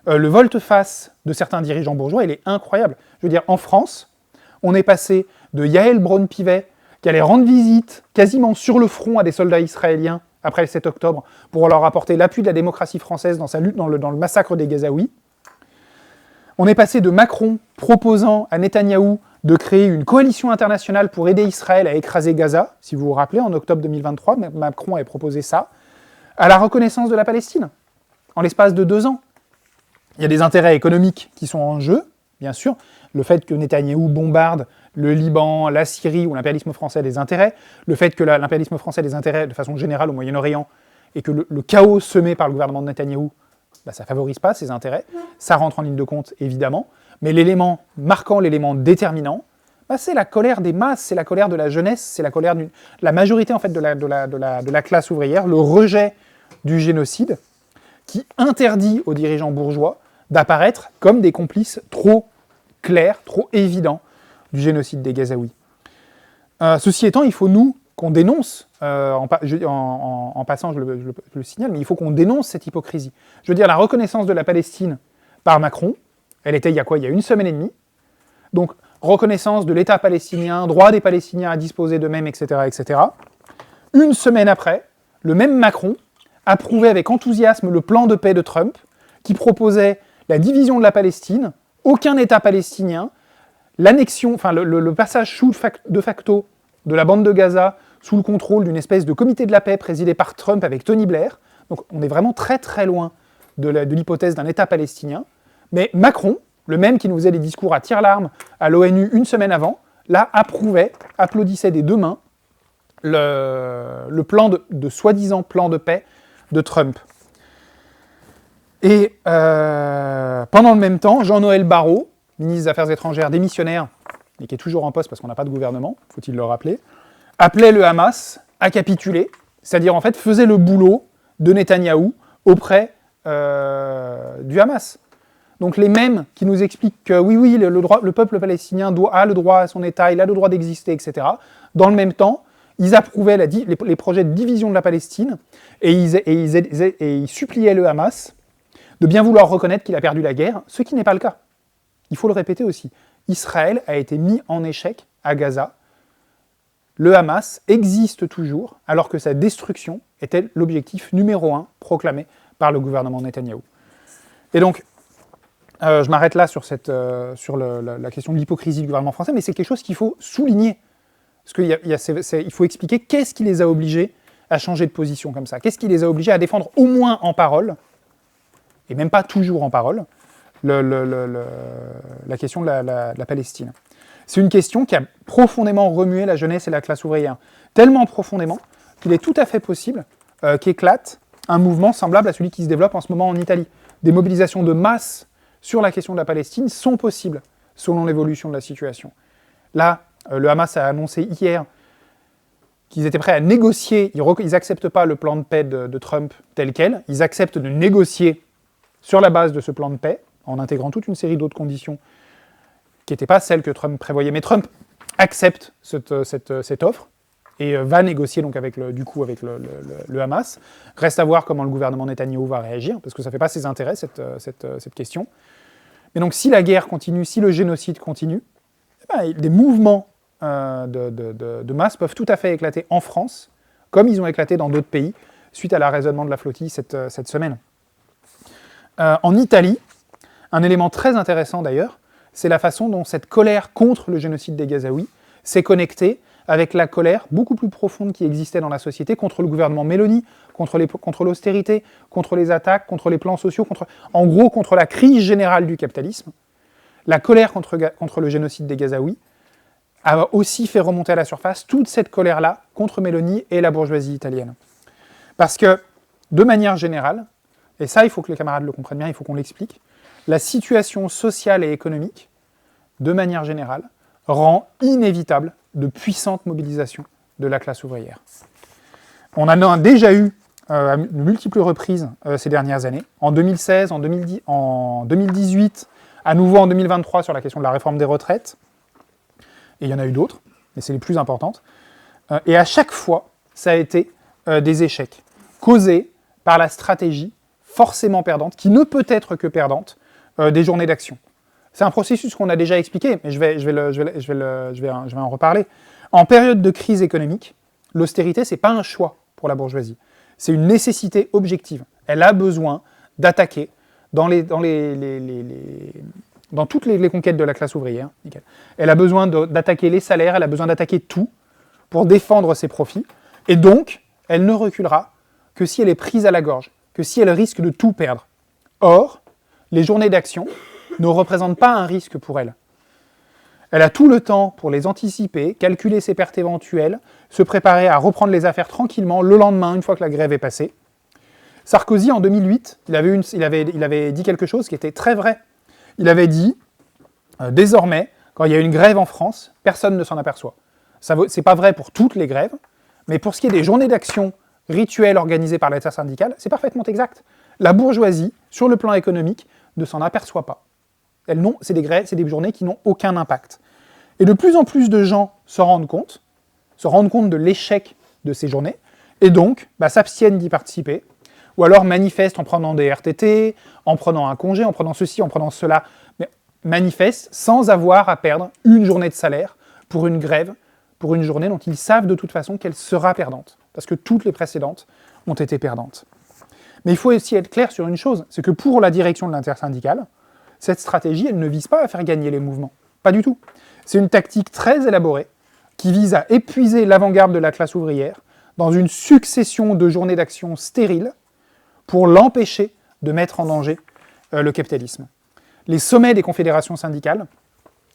Speaker 1: Le volte-face de certains dirigeants bourgeois, il est incroyable. Je veux dire, en France, on est passé de Yael Braun-Pivet, qui allait rendre visite quasiment sur le front à des soldats israéliens après le 7 octobre, pour leur apporter l'appui de la démocratie française dans sa lutte dans le massacre des Gazaouis. On est passé de Macron proposant à Netanyahou de créer une coalition internationale pour aider Israël à écraser Gaza, si vous vous rappelez, en octobre 2023, Macron avait proposé ça, à la reconnaissance de la Palestine, en l'espace de 2 ans. Il y a des intérêts économiques qui sont en jeu, bien sûr. Le fait que Netanyahou bombarde le Liban, la Syrie, où l'impérialisme français a des intérêts, le fait que l'impérialisme français a des intérêts de façon générale au Moyen-Orient, et que le chaos semé par le gouvernement de Netanyahou, ça ne favorise pas ses intérêts, ça rentre en ligne de compte, évidemment, mais l'élément marquant, l'élément déterminant, C'est la colère des masses, c'est la colère de la jeunesse, c'est la colère de la majorité en fait, de la classe ouvrière, le rejet du génocide, qui interdit aux dirigeants bourgeois d'apparaître comme des complices trop clairs, trop évidents du génocide des Gazaouis. Ceci étant, il faut qu'on dénonce, en passant je le signale, mais il faut qu'on dénonce cette hypocrisie. Je veux dire, la reconnaissance de la Palestine par Macron, elle était il y a quoi ? Il y a une semaine et demie. Donc, reconnaissance de l'État palestinien, droit des Palestiniens à disposer d'eux-mêmes, etc., etc. Une semaine après, le même Macron approuvait avec enthousiasme le plan de paix de Trump, qui proposait la division de la Palestine, aucun État palestinien, l'annexion, enfin le passage de facto de la bande de Gaza sous le contrôle d'une espèce de comité de la paix présidé par Trump avec Tony Blair. Donc on est vraiment très très loin de l'hypothèse d'un État palestinien. Mais Macron, le même qui nous faisait des discours à tire-larme à l'ONU une semaine avant, là approuvait, applaudissait des deux mains le plan de soi-disant plan de paix de Trump. Et pendant le même temps, Jean-Noël Barrot, ministre des Affaires étrangères démissionnaire, et qui est toujours en poste parce qu'on n'a pas de gouvernement, faut-il le rappeler, appelait le Hamas à capituler, c'est-à-dire en fait faisait le boulot de Netanyahou auprès du Hamas. Donc les mêmes qui nous expliquent que oui, le peuple palestinien a le droit à son État, il a le droit d'exister, etc. Dans le même temps, ils approuvaient les projets de division de la Palestine et ils suppliaient le Hamas de bien vouloir reconnaître qu'il a perdu la guerre, ce qui n'est pas le cas. Il faut le répéter aussi. Israël a été mis en échec à Gaza. Le Hamas existe toujours, alors que sa destruction était l'objectif numéro 1 proclamé par le gouvernement Netanyahou. Et donc, je m'arrête là sur la question de l'hypocrisie du gouvernement français, mais c'est quelque chose qu'il faut souligner. Parce qu'il faut expliquer qu'est-ce qui les a obligés à changer de position comme ça. Qu'est-ce qui les a obligés à défendre au moins en parole, et même pas toujours en parole, la question de la Palestine. C'est une question qui a profondément remué la jeunesse et la classe ouvrière. Tellement profondément qu'il est tout à fait possible qu'éclate un mouvement semblable à celui qui se développe en ce moment en Italie. Des mobilisations de masse sur la question de la Palestine sont possibles, selon l'évolution de la situation. Là, le Hamas a annoncé hier qu'ils étaient prêts à négocier, ils n'acceptent pas le plan de paix de Trump tel quel, ils acceptent de négocier sur la base de ce plan de paix, en intégrant toute une série d'autres conditions qui n'étaient pas celles que Trump prévoyait. Mais Trump accepte cette offre et va négocier donc avec le Hamas. Reste à voir comment le gouvernement Netanyahou va réagir, parce que ça ne fait pas ses intérêts, cette question. Mais donc si la guerre continue, si le génocide continue, des mouvements de masse peuvent tout à fait éclater en France, comme ils ont éclaté dans d'autres pays, suite à l'arraisonnement de la flottille cette semaine. En Italie, un élément très intéressant d'ailleurs, c'est la façon dont cette colère contre le génocide des Gazaouis s'est connectée avec la colère beaucoup plus profonde qui existait dans la société contre le gouvernement Meloni, contre l'austérité, contre les attaques, contre les plans sociaux, en gros contre la crise générale du capitalisme. La colère contre le génocide des Gazaouis a aussi fait remonter à la surface toute cette colère-là contre Meloni et la bourgeoisie italienne. Parce que, de manière générale, et ça il faut que les camarades le comprennent bien, il faut qu'on l'explique, la situation sociale et économique, de manière générale, rend inévitable de puissantes mobilisations de la classe ouvrière. On en a déjà eu à de multiples reprises ces dernières années, en 2016, en 2018, à nouveau en 2023 sur la question de la réforme des retraites, et il y en a eu d'autres, mais c'est les plus importantes, et à chaque fois, ça a été des échecs, causés par la stratégie forcément perdante, qui ne peut être que perdante, des journées d'action. C'est un processus qu'on a déjà expliqué, mais je vais en reparler. En période de crise économique, l'austérité, c'est pas un choix pour la bourgeoisie. C'est une nécessité objective. Elle a besoin d'attaquer dans toutes les conquêtes de la classe ouvrière. Nickel. Elle a besoin d'attaquer les salaires, elle a besoin d'attaquer tout pour défendre ses profits. Et donc, elle ne reculera que si elle est prise à la gorge, que si elle risque de tout perdre. Or, les journées d'action ne représentent pas un risque pour elle. Elle a tout le temps pour les anticiper, calculer ses pertes éventuelles, se préparer à reprendre les affaires tranquillement le lendemain, une fois que la grève est passée. Sarkozy, en 2008, il avait dit quelque chose qui était très vrai. Il avait dit « Désormais, Quand il y a une grève en France, personne ne s'en aperçoit. C'est pas vrai pour toutes les grèves, mais pour ce qui est des journées d'action rituelles organisées par l'intersyndicale, c'est parfaitement exact. La bourgeoisie, sur le plan économique, ne s'en aperçoit pas. C'est des journées qui n'ont aucun impact. Et de plus en plus de gens se rendent compte de l'échec de ces journées, et donc s'abstiennent d'y participer, ou alors manifestent en prenant des RTT, en prenant un congé, en prenant ceci, en prenant cela, mais manifestent sans avoir à perdre une journée de salaire pour une grève, pour une journée dont ils savent de toute façon qu'elle sera perdante, parce que toutes les précédentes ont été perdantes. Mais il faut aussi être clair sur une chose, c'est que pour la direction de l'intersyndicale, cette stratégie, elle ne vise pas à faire gagner les mouvements. Pas du tout. C'est une tactique très élaborée qui vise à épuiser l'avant-garde de la classe ouvrière dans une succession de journées d'action stériles pour l'empêcher de mettre en danger le capitalisme. Les sommets des confédérations syndicales,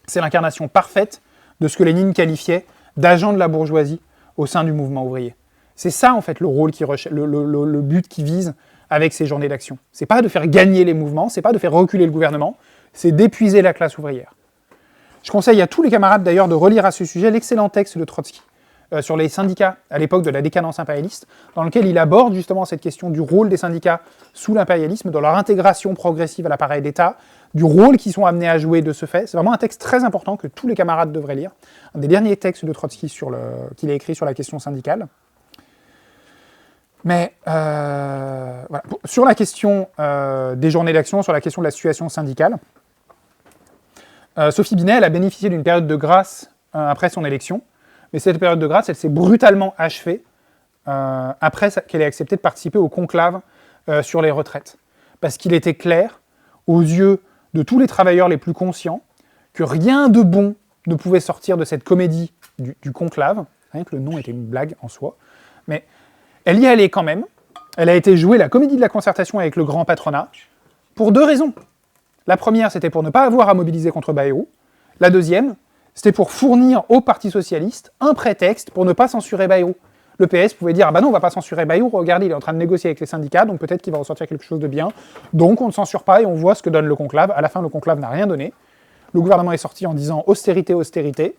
Speaker 1: c'est l'incarnation parfaite de ce que Lénine qualifiait d'agent de la bourgeoisie au sein du mouvement ouvrier. C'est ça, en fait, le rôle le but qui vise avec ces journées d'action. C'est pas de faire gagner les mouvements, c'est pas de faire reculer le gouvernement, c'est d'épuiser la classe ouvrière. Je conseille à tous les camarades d'ailleurs de relire à ce sujet l'excellent texte de Trotsky sur les syndicats à l'époque de la décadence impérialiste, dans lequel il aborde justement cette question du rôle des syndicats sous l'impérialisme, dans leur intégration progressive à l'appareil d'État, du rôle qu'ils sont amenés à jouer de ce fait. C'est vraiment un texte très important que tous les camarades devraient lire. Un des derniers textes de Trotsky qu'il a écrit sur la question syndicale. Mais voilà. Sur la question des journées d'action, sur la question de la situation syndicale, Sophie Binet, elle a bénéficié d'une période de grâce après son élection, mais cette période de grâce, elle s'est brutalement achevée après qu'elle ait accepté de participer au conclave sur les retraites. Parce qu'il était clair, aux yeux de tous les travailleurs les plus conscients, que rien de bon ne pouvait sortir de cette comédie du conclave, rien que le nom était une blague en soi, mais elle y allait quand même. Elle a été jouée la comédie de la concertation avec le grand patronat, pour deux raisons. La première, c'était pour ne pas avoir à mobiliser contre Bayrou. La deuxième, c'était pour fournir au Parti Socialiste un prétexte pour ne pas censurer Bayrou. Le PS pouvait dire « Ah bah non, on va pas censurer Bayrou, regardez, il est en train de négocier avec les syndicats, donc peut-être qu'il va ressortir quelque chose de bien. Donc on ne censure pas et on voit ce que donne le conclave. » À la fin, le conclave n'a rien donné. Le gouvernement est sorti en disant « Austérité, austérité ».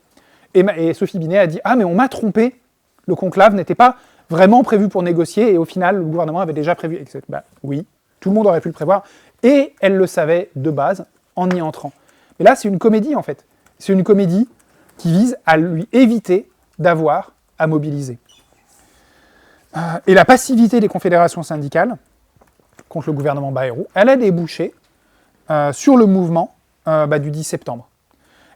Speaker 1: Et Sophie Binet a dit « Ah mais on m'a trompé, le conclave n'était pas vraiment prévu pour négocier, et au final, le gouvernement avait déjà prévu... » Bah oui, tout le monde aurait pu le prévoir, et elle le savait de base en y entrant. Mais là, c'est une comédie, en fait. C'est une comédie qui vise à lui éviter d'avoir à mobiliser. Et la passivité des confédérations syndicales contre le gouvernement Bayrou, elle a débouché sur le mouvement du 10 septembre.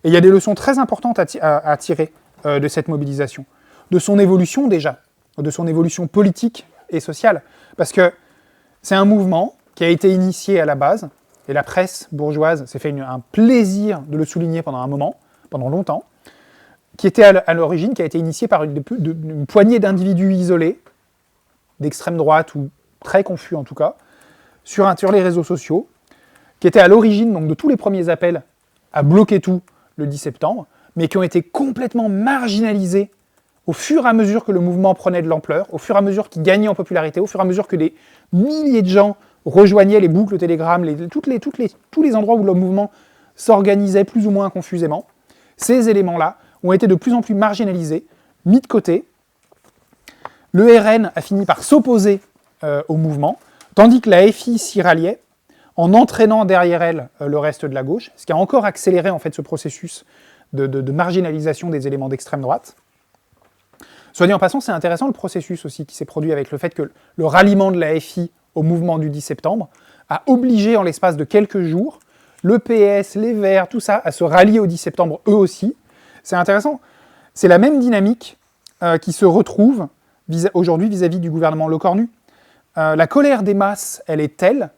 Speaker 1: Et il y a des leçons très importantes à tirer de cette mobilisation, de son évolution déjà, de son évolution politique et sociale, parce que c'est un mouvement qui a été initié à la base, et la presse bourgeoise s'est fait un plaisir de le souligner pendant un moment, pendant longtemps, qui était à l'origine, qui a été initié par une poignée d'individus isolés, d'extrême droite, ou très confus en tout cas, sur les réseaux sociaux, qui étaient à l'origine donc, de tous les premiers appels à bloquer tout le 10 septembre, mais qui ont été complètement marginalisés au fur et à mesure que le mouvement prenait de l'ampleur, au fur et à mesure qu'il gagnait en popularité, au fur et à mesure que des milliers de gens rejoignaient les boucles Telegram, tous les endroits où le mouvement s'organisait plus ou moins confusément, ces éléments-là ont été de plus en plus marginalisés, mis de côté. Le RN a fini par s'opposer au mouvement, tandis que la FI s'y ralliait, en entraînant derrière elle le reste de la gauche, ce qui a encore accéléré en fait ce processus de marginalisation des éléments d'extrême droite. Soit dit en passant, c'est intéressant le processus aussi qui s'est produit avec le fait que le ralliement de la FI au mouvement du 10 septembre a obligé en l'espace de quelques jours le PS, les Verts, tout ça, à se rallier au 10 septembre eux aussi. C'est intéressant. C'est la même dynamique qui se retrouve aujourd'hui vis-à-vis du gouvernement Lecornu. La colère des masses, elle est telle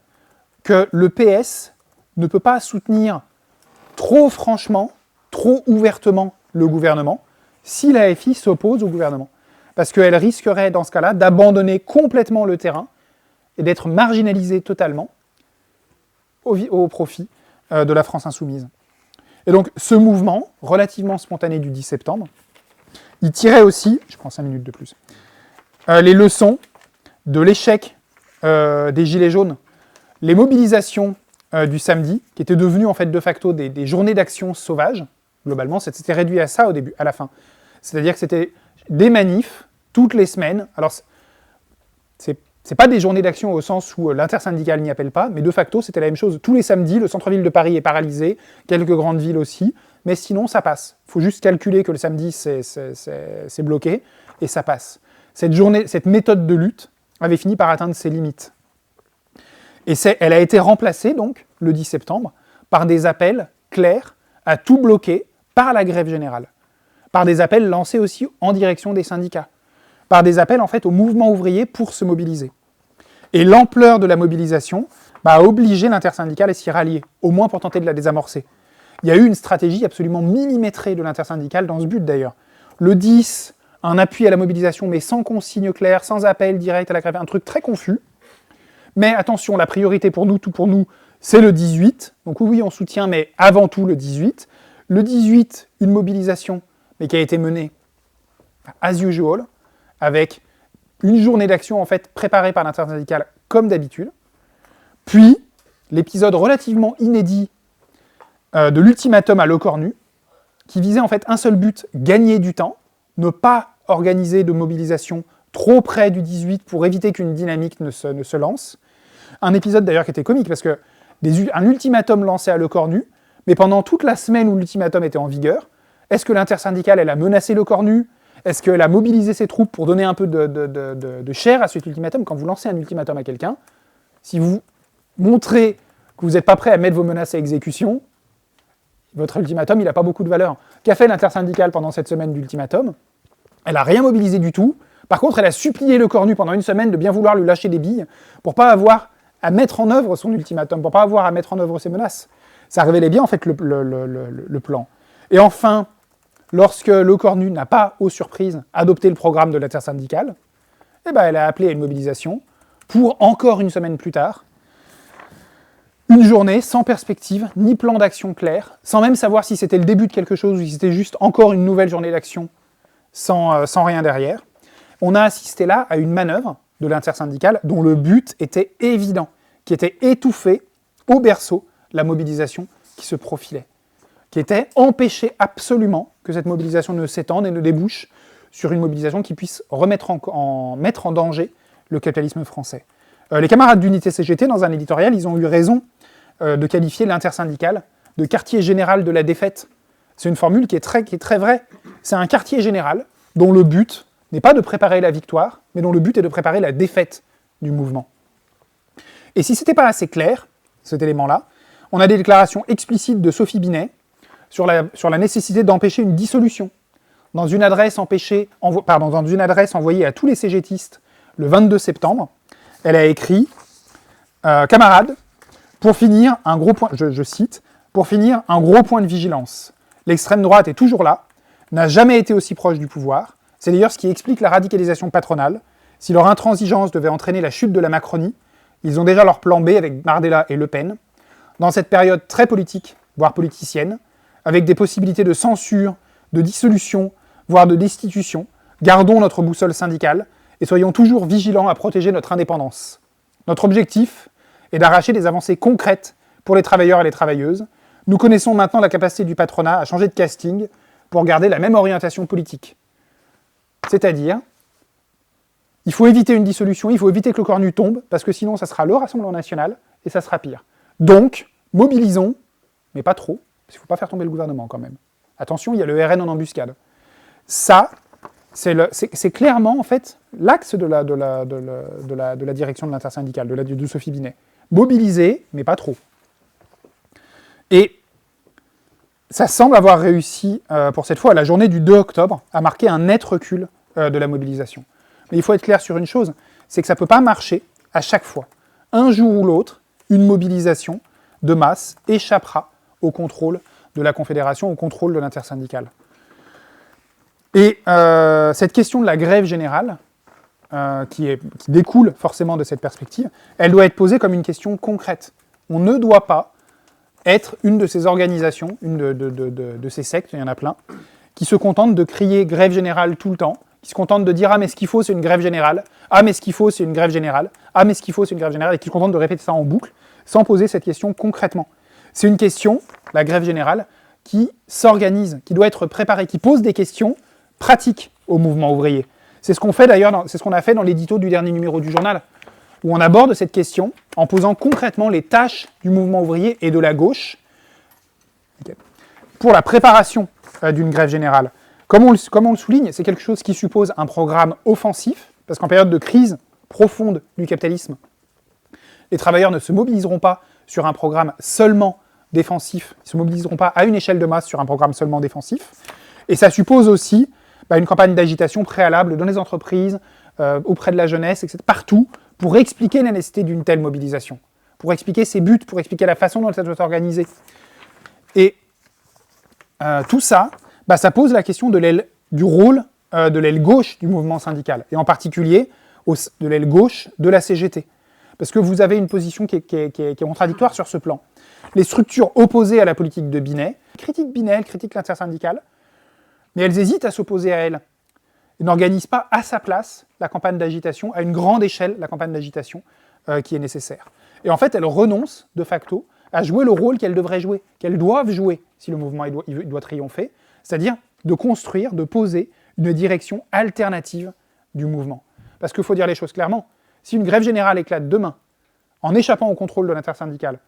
Speaker 1: que le PS ne peut pas soutenir trop franchement, trop ouvertement le gouvernement si la FI s'oppose au gouvernement. Parce qu'elle risquerait, dans ce cas-là, d'abandonner complètement le terrain et d'être marginalisée totalement au profit de la France insoumise. Et donc, ce mouvement, relativement spontané du 10 septembre, il tirait aussi, je prends 5 minutes de plus, les leçons de l'échec des Gilets jaunes, les mobilisations du samedi, qui étaient devenues en fait de facto des journées d'action sauvages, Globalement, c'était réduit à ça au début, à la fin. C'est-à-dire que c'était des manifs toutes les semaines. Alors, c'est pas des journées d'action au sens où l'intersyndicale n'y appelle pas, mais de facto, c'était la même chose. Tous les samedis, le centre-ville de Paris est paralysé, quelques grandes villes aussi, mais sinon, ça passe. Il faut juste calculer que le samedi, c'est bloqué, et ça passe. Cette méthode de lutte avait fini par atteindre ses limites. Et elle a été remplacée, donc, le 10 septembre, par des appels clairs à tout bloquer par la grève générale. Par des appels lancés aussi en direction des syndicats. Par des appels, en fait, au mouvement ouvrier pour se mobiliser. Et l'ampleur de la mobilisation a obligé l'intersyndicale à s'y rallier, au moins pour tenter de la désamorcer. Il y a eu une stratégie absolument millimétrée de l'intersyndicale dans ce but, d'ailleurs. Le 10, un appui à la mobilisation, mais sans consigne claire, sans appel direct à la grève, un truc très confus. Mais attention, la priorité pour nous, tout pour nous, c'est le 18. Donc oui, on soutient, mais avant tout le 18. Le 18, une mobilisation, mais qui a été menée as usual, avec une journée d'action en fait préparée par l'intersyndicale comme d'habitude. Puis, l'épisode relativement inédit de l'ultimatum à Lecornu, qui visait en fait un seul but, gagner du temps, ne pas organiser de mobilisation trop près du 18 pour éviter qu'une dynamique ne se lance. Un épisode d'ailleurs qui était comique, parce que un ultimatum lancé à Lecornu, mais pendant toute la semaine où l'ultimatum était en vigueur, est-ce que l'intersyndicale, elle a menacé Lecornu ? Est-ce qu'elle a mobilisé ses troupes pour donner un peu de chair à cet ultimatum ? Quand vous lancez un ultimatum à quelqu'un, si vous montrez que vous n'êtes pas prêt à mettre vos menaces à exécution, votre ultimatum, il n'a pas beaucoup de valeur. Qu'a fait l'intersyndicale pendant cette semaine d'ultimatum ? Elle n'a rien mobilisé du tout. Par contre, elle a supplié Lecornu pendant une semaine de bien vouloir lui lâcher des billes pour pas avoir à mettre en œuvre son ultimatum, pour pas avoir à mettre en œuvre ses menaces. Ça révélait bien en fait le plan. Et enfin, lorsque Lecornu n'a pas, aux surprises, adopté le programme de l'intersyndicale, elle a appelé à une mobilisation pour, encore une semaine plus tard, une journée sans perspective, ni plan d'action clair, sans même savoir si c'était le début de quelque chose ou si c'était juste encore une nouvelle journée d'action sans rien derrière. On a assisté là à une manœuvre de l'intersyndicale dont le but était évident, qui était étouffer au berceau la mobilisation qui se profilait, qui était empêcher absolument que cette mobilisation ne s'étende et ne débouche sur une mobilisation qui puisse mettre en danger le capitalisme français. Les camarades d'Unité CGT, dans un éditorial, ils ont eu raison de qualifier l'intersyndicale de quartier général de la défaite. C'est une formule qui est très vraie. C'est un quartier général dont le but n'est pas de préparer la victoire, mais dont le but est de préparer la défaite du mouvement. Et si ce n'était pas assez clair, cet élément-là, on a des déclarations explicites de Sophie Binet sur la nécessité d'empêcher une dissolution. Dans une adresse envoyée à tous les CGTistes le 22 septembre, elle a écrit « Camarades, pour finir, un gros point, je cite, pour finir, un gros point de vigilance. L'extrême droite est toujours là, n'a jamais été aussi proche du pouvoir. C'est d'ailleurs ce qui explique la radicalisation patronale. Si leur intransigeance devait entraîner la chute de la Macronie, ils ont déjà leur plan B avec Bardella et Le Pen. Dans cette période très politique, voire politicienne, avec des possibilités de censure, de dissolution, voire de destitution, gardons notre boussole syndicale et soyons toujours vigilants à protéger notre indépendance. Notre objectif est d'arracher des avancées concrètes pour les travailleurs et les travailleuses. Nous connaissons maintenant la capacité du patronat à changer de casting pour garder la même orientation politique. C'est-à-dire, il faut éviter une dissolution, il faut éviter que Lecornu tombe, parce que sinon ça sera le Rassemblement National, et ça sera pire. Donc, mobilisons, mais pas trop, parce qu'il ne faut pas faire tomber le gouvernement quand même. Attention, il y a le RN en embuscade. Ça, c'est clairement, en fait, l'axe de la direction de l'intersyndicale, de Sophie Binet. Mobiliser, mais pas trop. Et ça semble avoir réussi, pour cette fois, à la journée du 2 octobre, à marquer un net recul de la mobilisation. Mais il faut être clair sur une chose, c'est que ça ne peut pas marcher à chaque fois. Un jour ou l'autre, une mobilisation de masse échappera au contrôle de la Confédération, au contrôle de l'intersyndicale. Et cette question de la grève générale, qui découle forcément de cette perspective, elle doit être posée comme une question concrète. On ne doit pas être une de ces organisations, une de ces sectes, il y en a plein, qui se contentent de crier grève générale tout le temps, qui se contentent de dire « Ah, mais ce qu'il faut, c'est une grève générale. Ah, mais ce qu'il faut, c'est une grève générale. Ah, mais ce qu'il faut, c'est une grève générale. » et qui se contentent de répéter ça en boucle, sans poser cette question concrètement. C'est une question, la grève générale, qui s'organise, qui doit être préparé, qui pose des questions pratiques au mouvement ouvrier. C'est ce qu'on fait d'ailleurs, c'est ce qu'on a fait dans l'édito du dernier numéro du journal, où on aborde cette question en posant concrètement les tâches du mouvement ouvrier et de la gauche pour la préparation d'une grève générale. Comme on le souligne, c'est quelque chose qui suppose un programme offensif, parce qu'en période de crise profonde du capitalisme, les travailleurs ne se mobiliseront pas sur un programme seulement défensif, ils ne se mobiliseront pas à une échelle de masse sur un programme seulement défensif, et ça suppose aussi une campagne d'agitation préalable dans les entreprises, auprès de la jeunesse, etc., partout, pour expliquer la nécessité d'une telle mobilisation, pour expliquer ses buts, pour expliquer la façon dont ça doit s'organiser. Et tout ça, ça pose la question du rôle de l'aile gauche du mouvement syndical, et en particulier de l'aile gauche de la CGT. Parce que vous avez une position qui est contradictoire sur ce plan. Les structures opposées à la politique de Binet critiquent Binet, elles critiquent l'intersyndicale, mais elles hésitent à s'opposer à elle. Elles n'organisent pas à sa place la campagne d'agitation, à une grande échelle, la campagne d'agitation qui est nécessaire. Et en fait, elles renoncent, de facto, à jouer le rôle qu'elles devraient jouer, qu'elles doivent jouer si le mouvement doit triompher, c'est-à-dire de construire, de poser une direction alternative du mouvement. Parce qu'il faut dire les choses clairement, si une grève générale éclate demain, en échappant au contrôle de l'intersyndicale,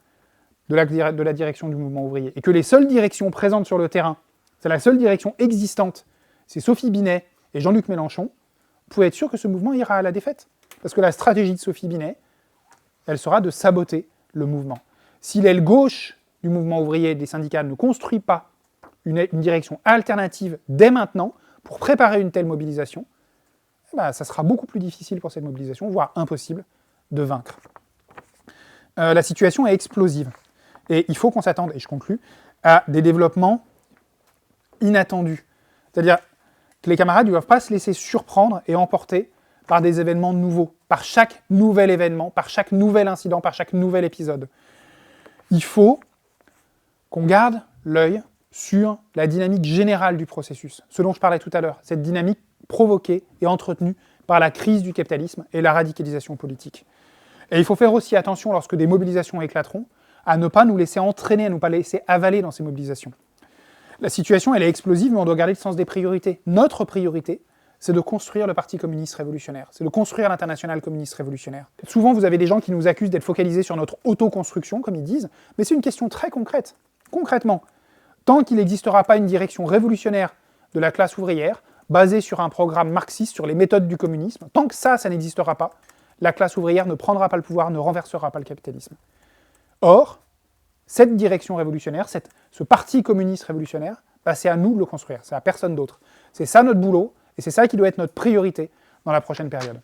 Speaker 1: de la direction du mouvement ouvrier, et que les seules directions présentes sur le terrain, c'est la seule direction existante, c'est Sophie Binet et Jean-Luc Mélenchon, vous pouvez être sûr que ce mouvement ira à la défaite. Parce que la stratégie de Sophie Binet, elle sera de saboter le mouvement. Si l'aile gauche du mouvement ouvrier et des syndicats ne construit pas une direction alternative dès maintenant pour préparer une telle mobilisation, ça sera beaucoup plus difficile pour cette mobilisation, voire impossible de vaincre. La situation est explosive. Et il faut qu'on s'attende, et je conclus, à des développements inattendus. C'est-à-dire que les camarades ne doivent pas se laisser surprendre et emporter par des événements nouveaux, par chaque nouvel événement, par chaque nouvel incident, par chaque nouvel épisode. Il faut qu'on garde l'œil sur la dynamique générale du processus, ce dont je parlais tout à l'heure, cette dynamique provoquée et entretenue par la crise du capitalisme et la radicalisation politique. Et il faut faire aussi attention, lorsque des mobilisations éclateront, à ne pas nous laisser entraîner, à ne pas laisser avaler dans ces mobilisations. La situation, elle est explosive, mais on doit garder le sens des priorités. Notre priorité, c'est de construire le Parti communiste révolutionnaire, c'est de construire l'Internationale communiste révolutionnaire. Souvent, vous avez des gens qui nous accusent d'être focalisés sur notre autoconstruction, comme ils disent, mais c'est une question très concrète. Concrètement, tant qu'il n'existera pas une direction révolutionnaire de la classe ouvrière, basée sur un programme marxiste, sur les méthodes du communisme, tant que ça n'existera pas, la classe ouvrière ne prendra pas le pouvoir, ne renversera pas le capitalisme. Or, cette direction révolutionnaire, ce parti communiste révolutionnaire, c'est à nous de le construire, c'est à personne d'autre. C'est ça notre boulot, et c'est ça qui doit être notre priorité dans la prochaine période.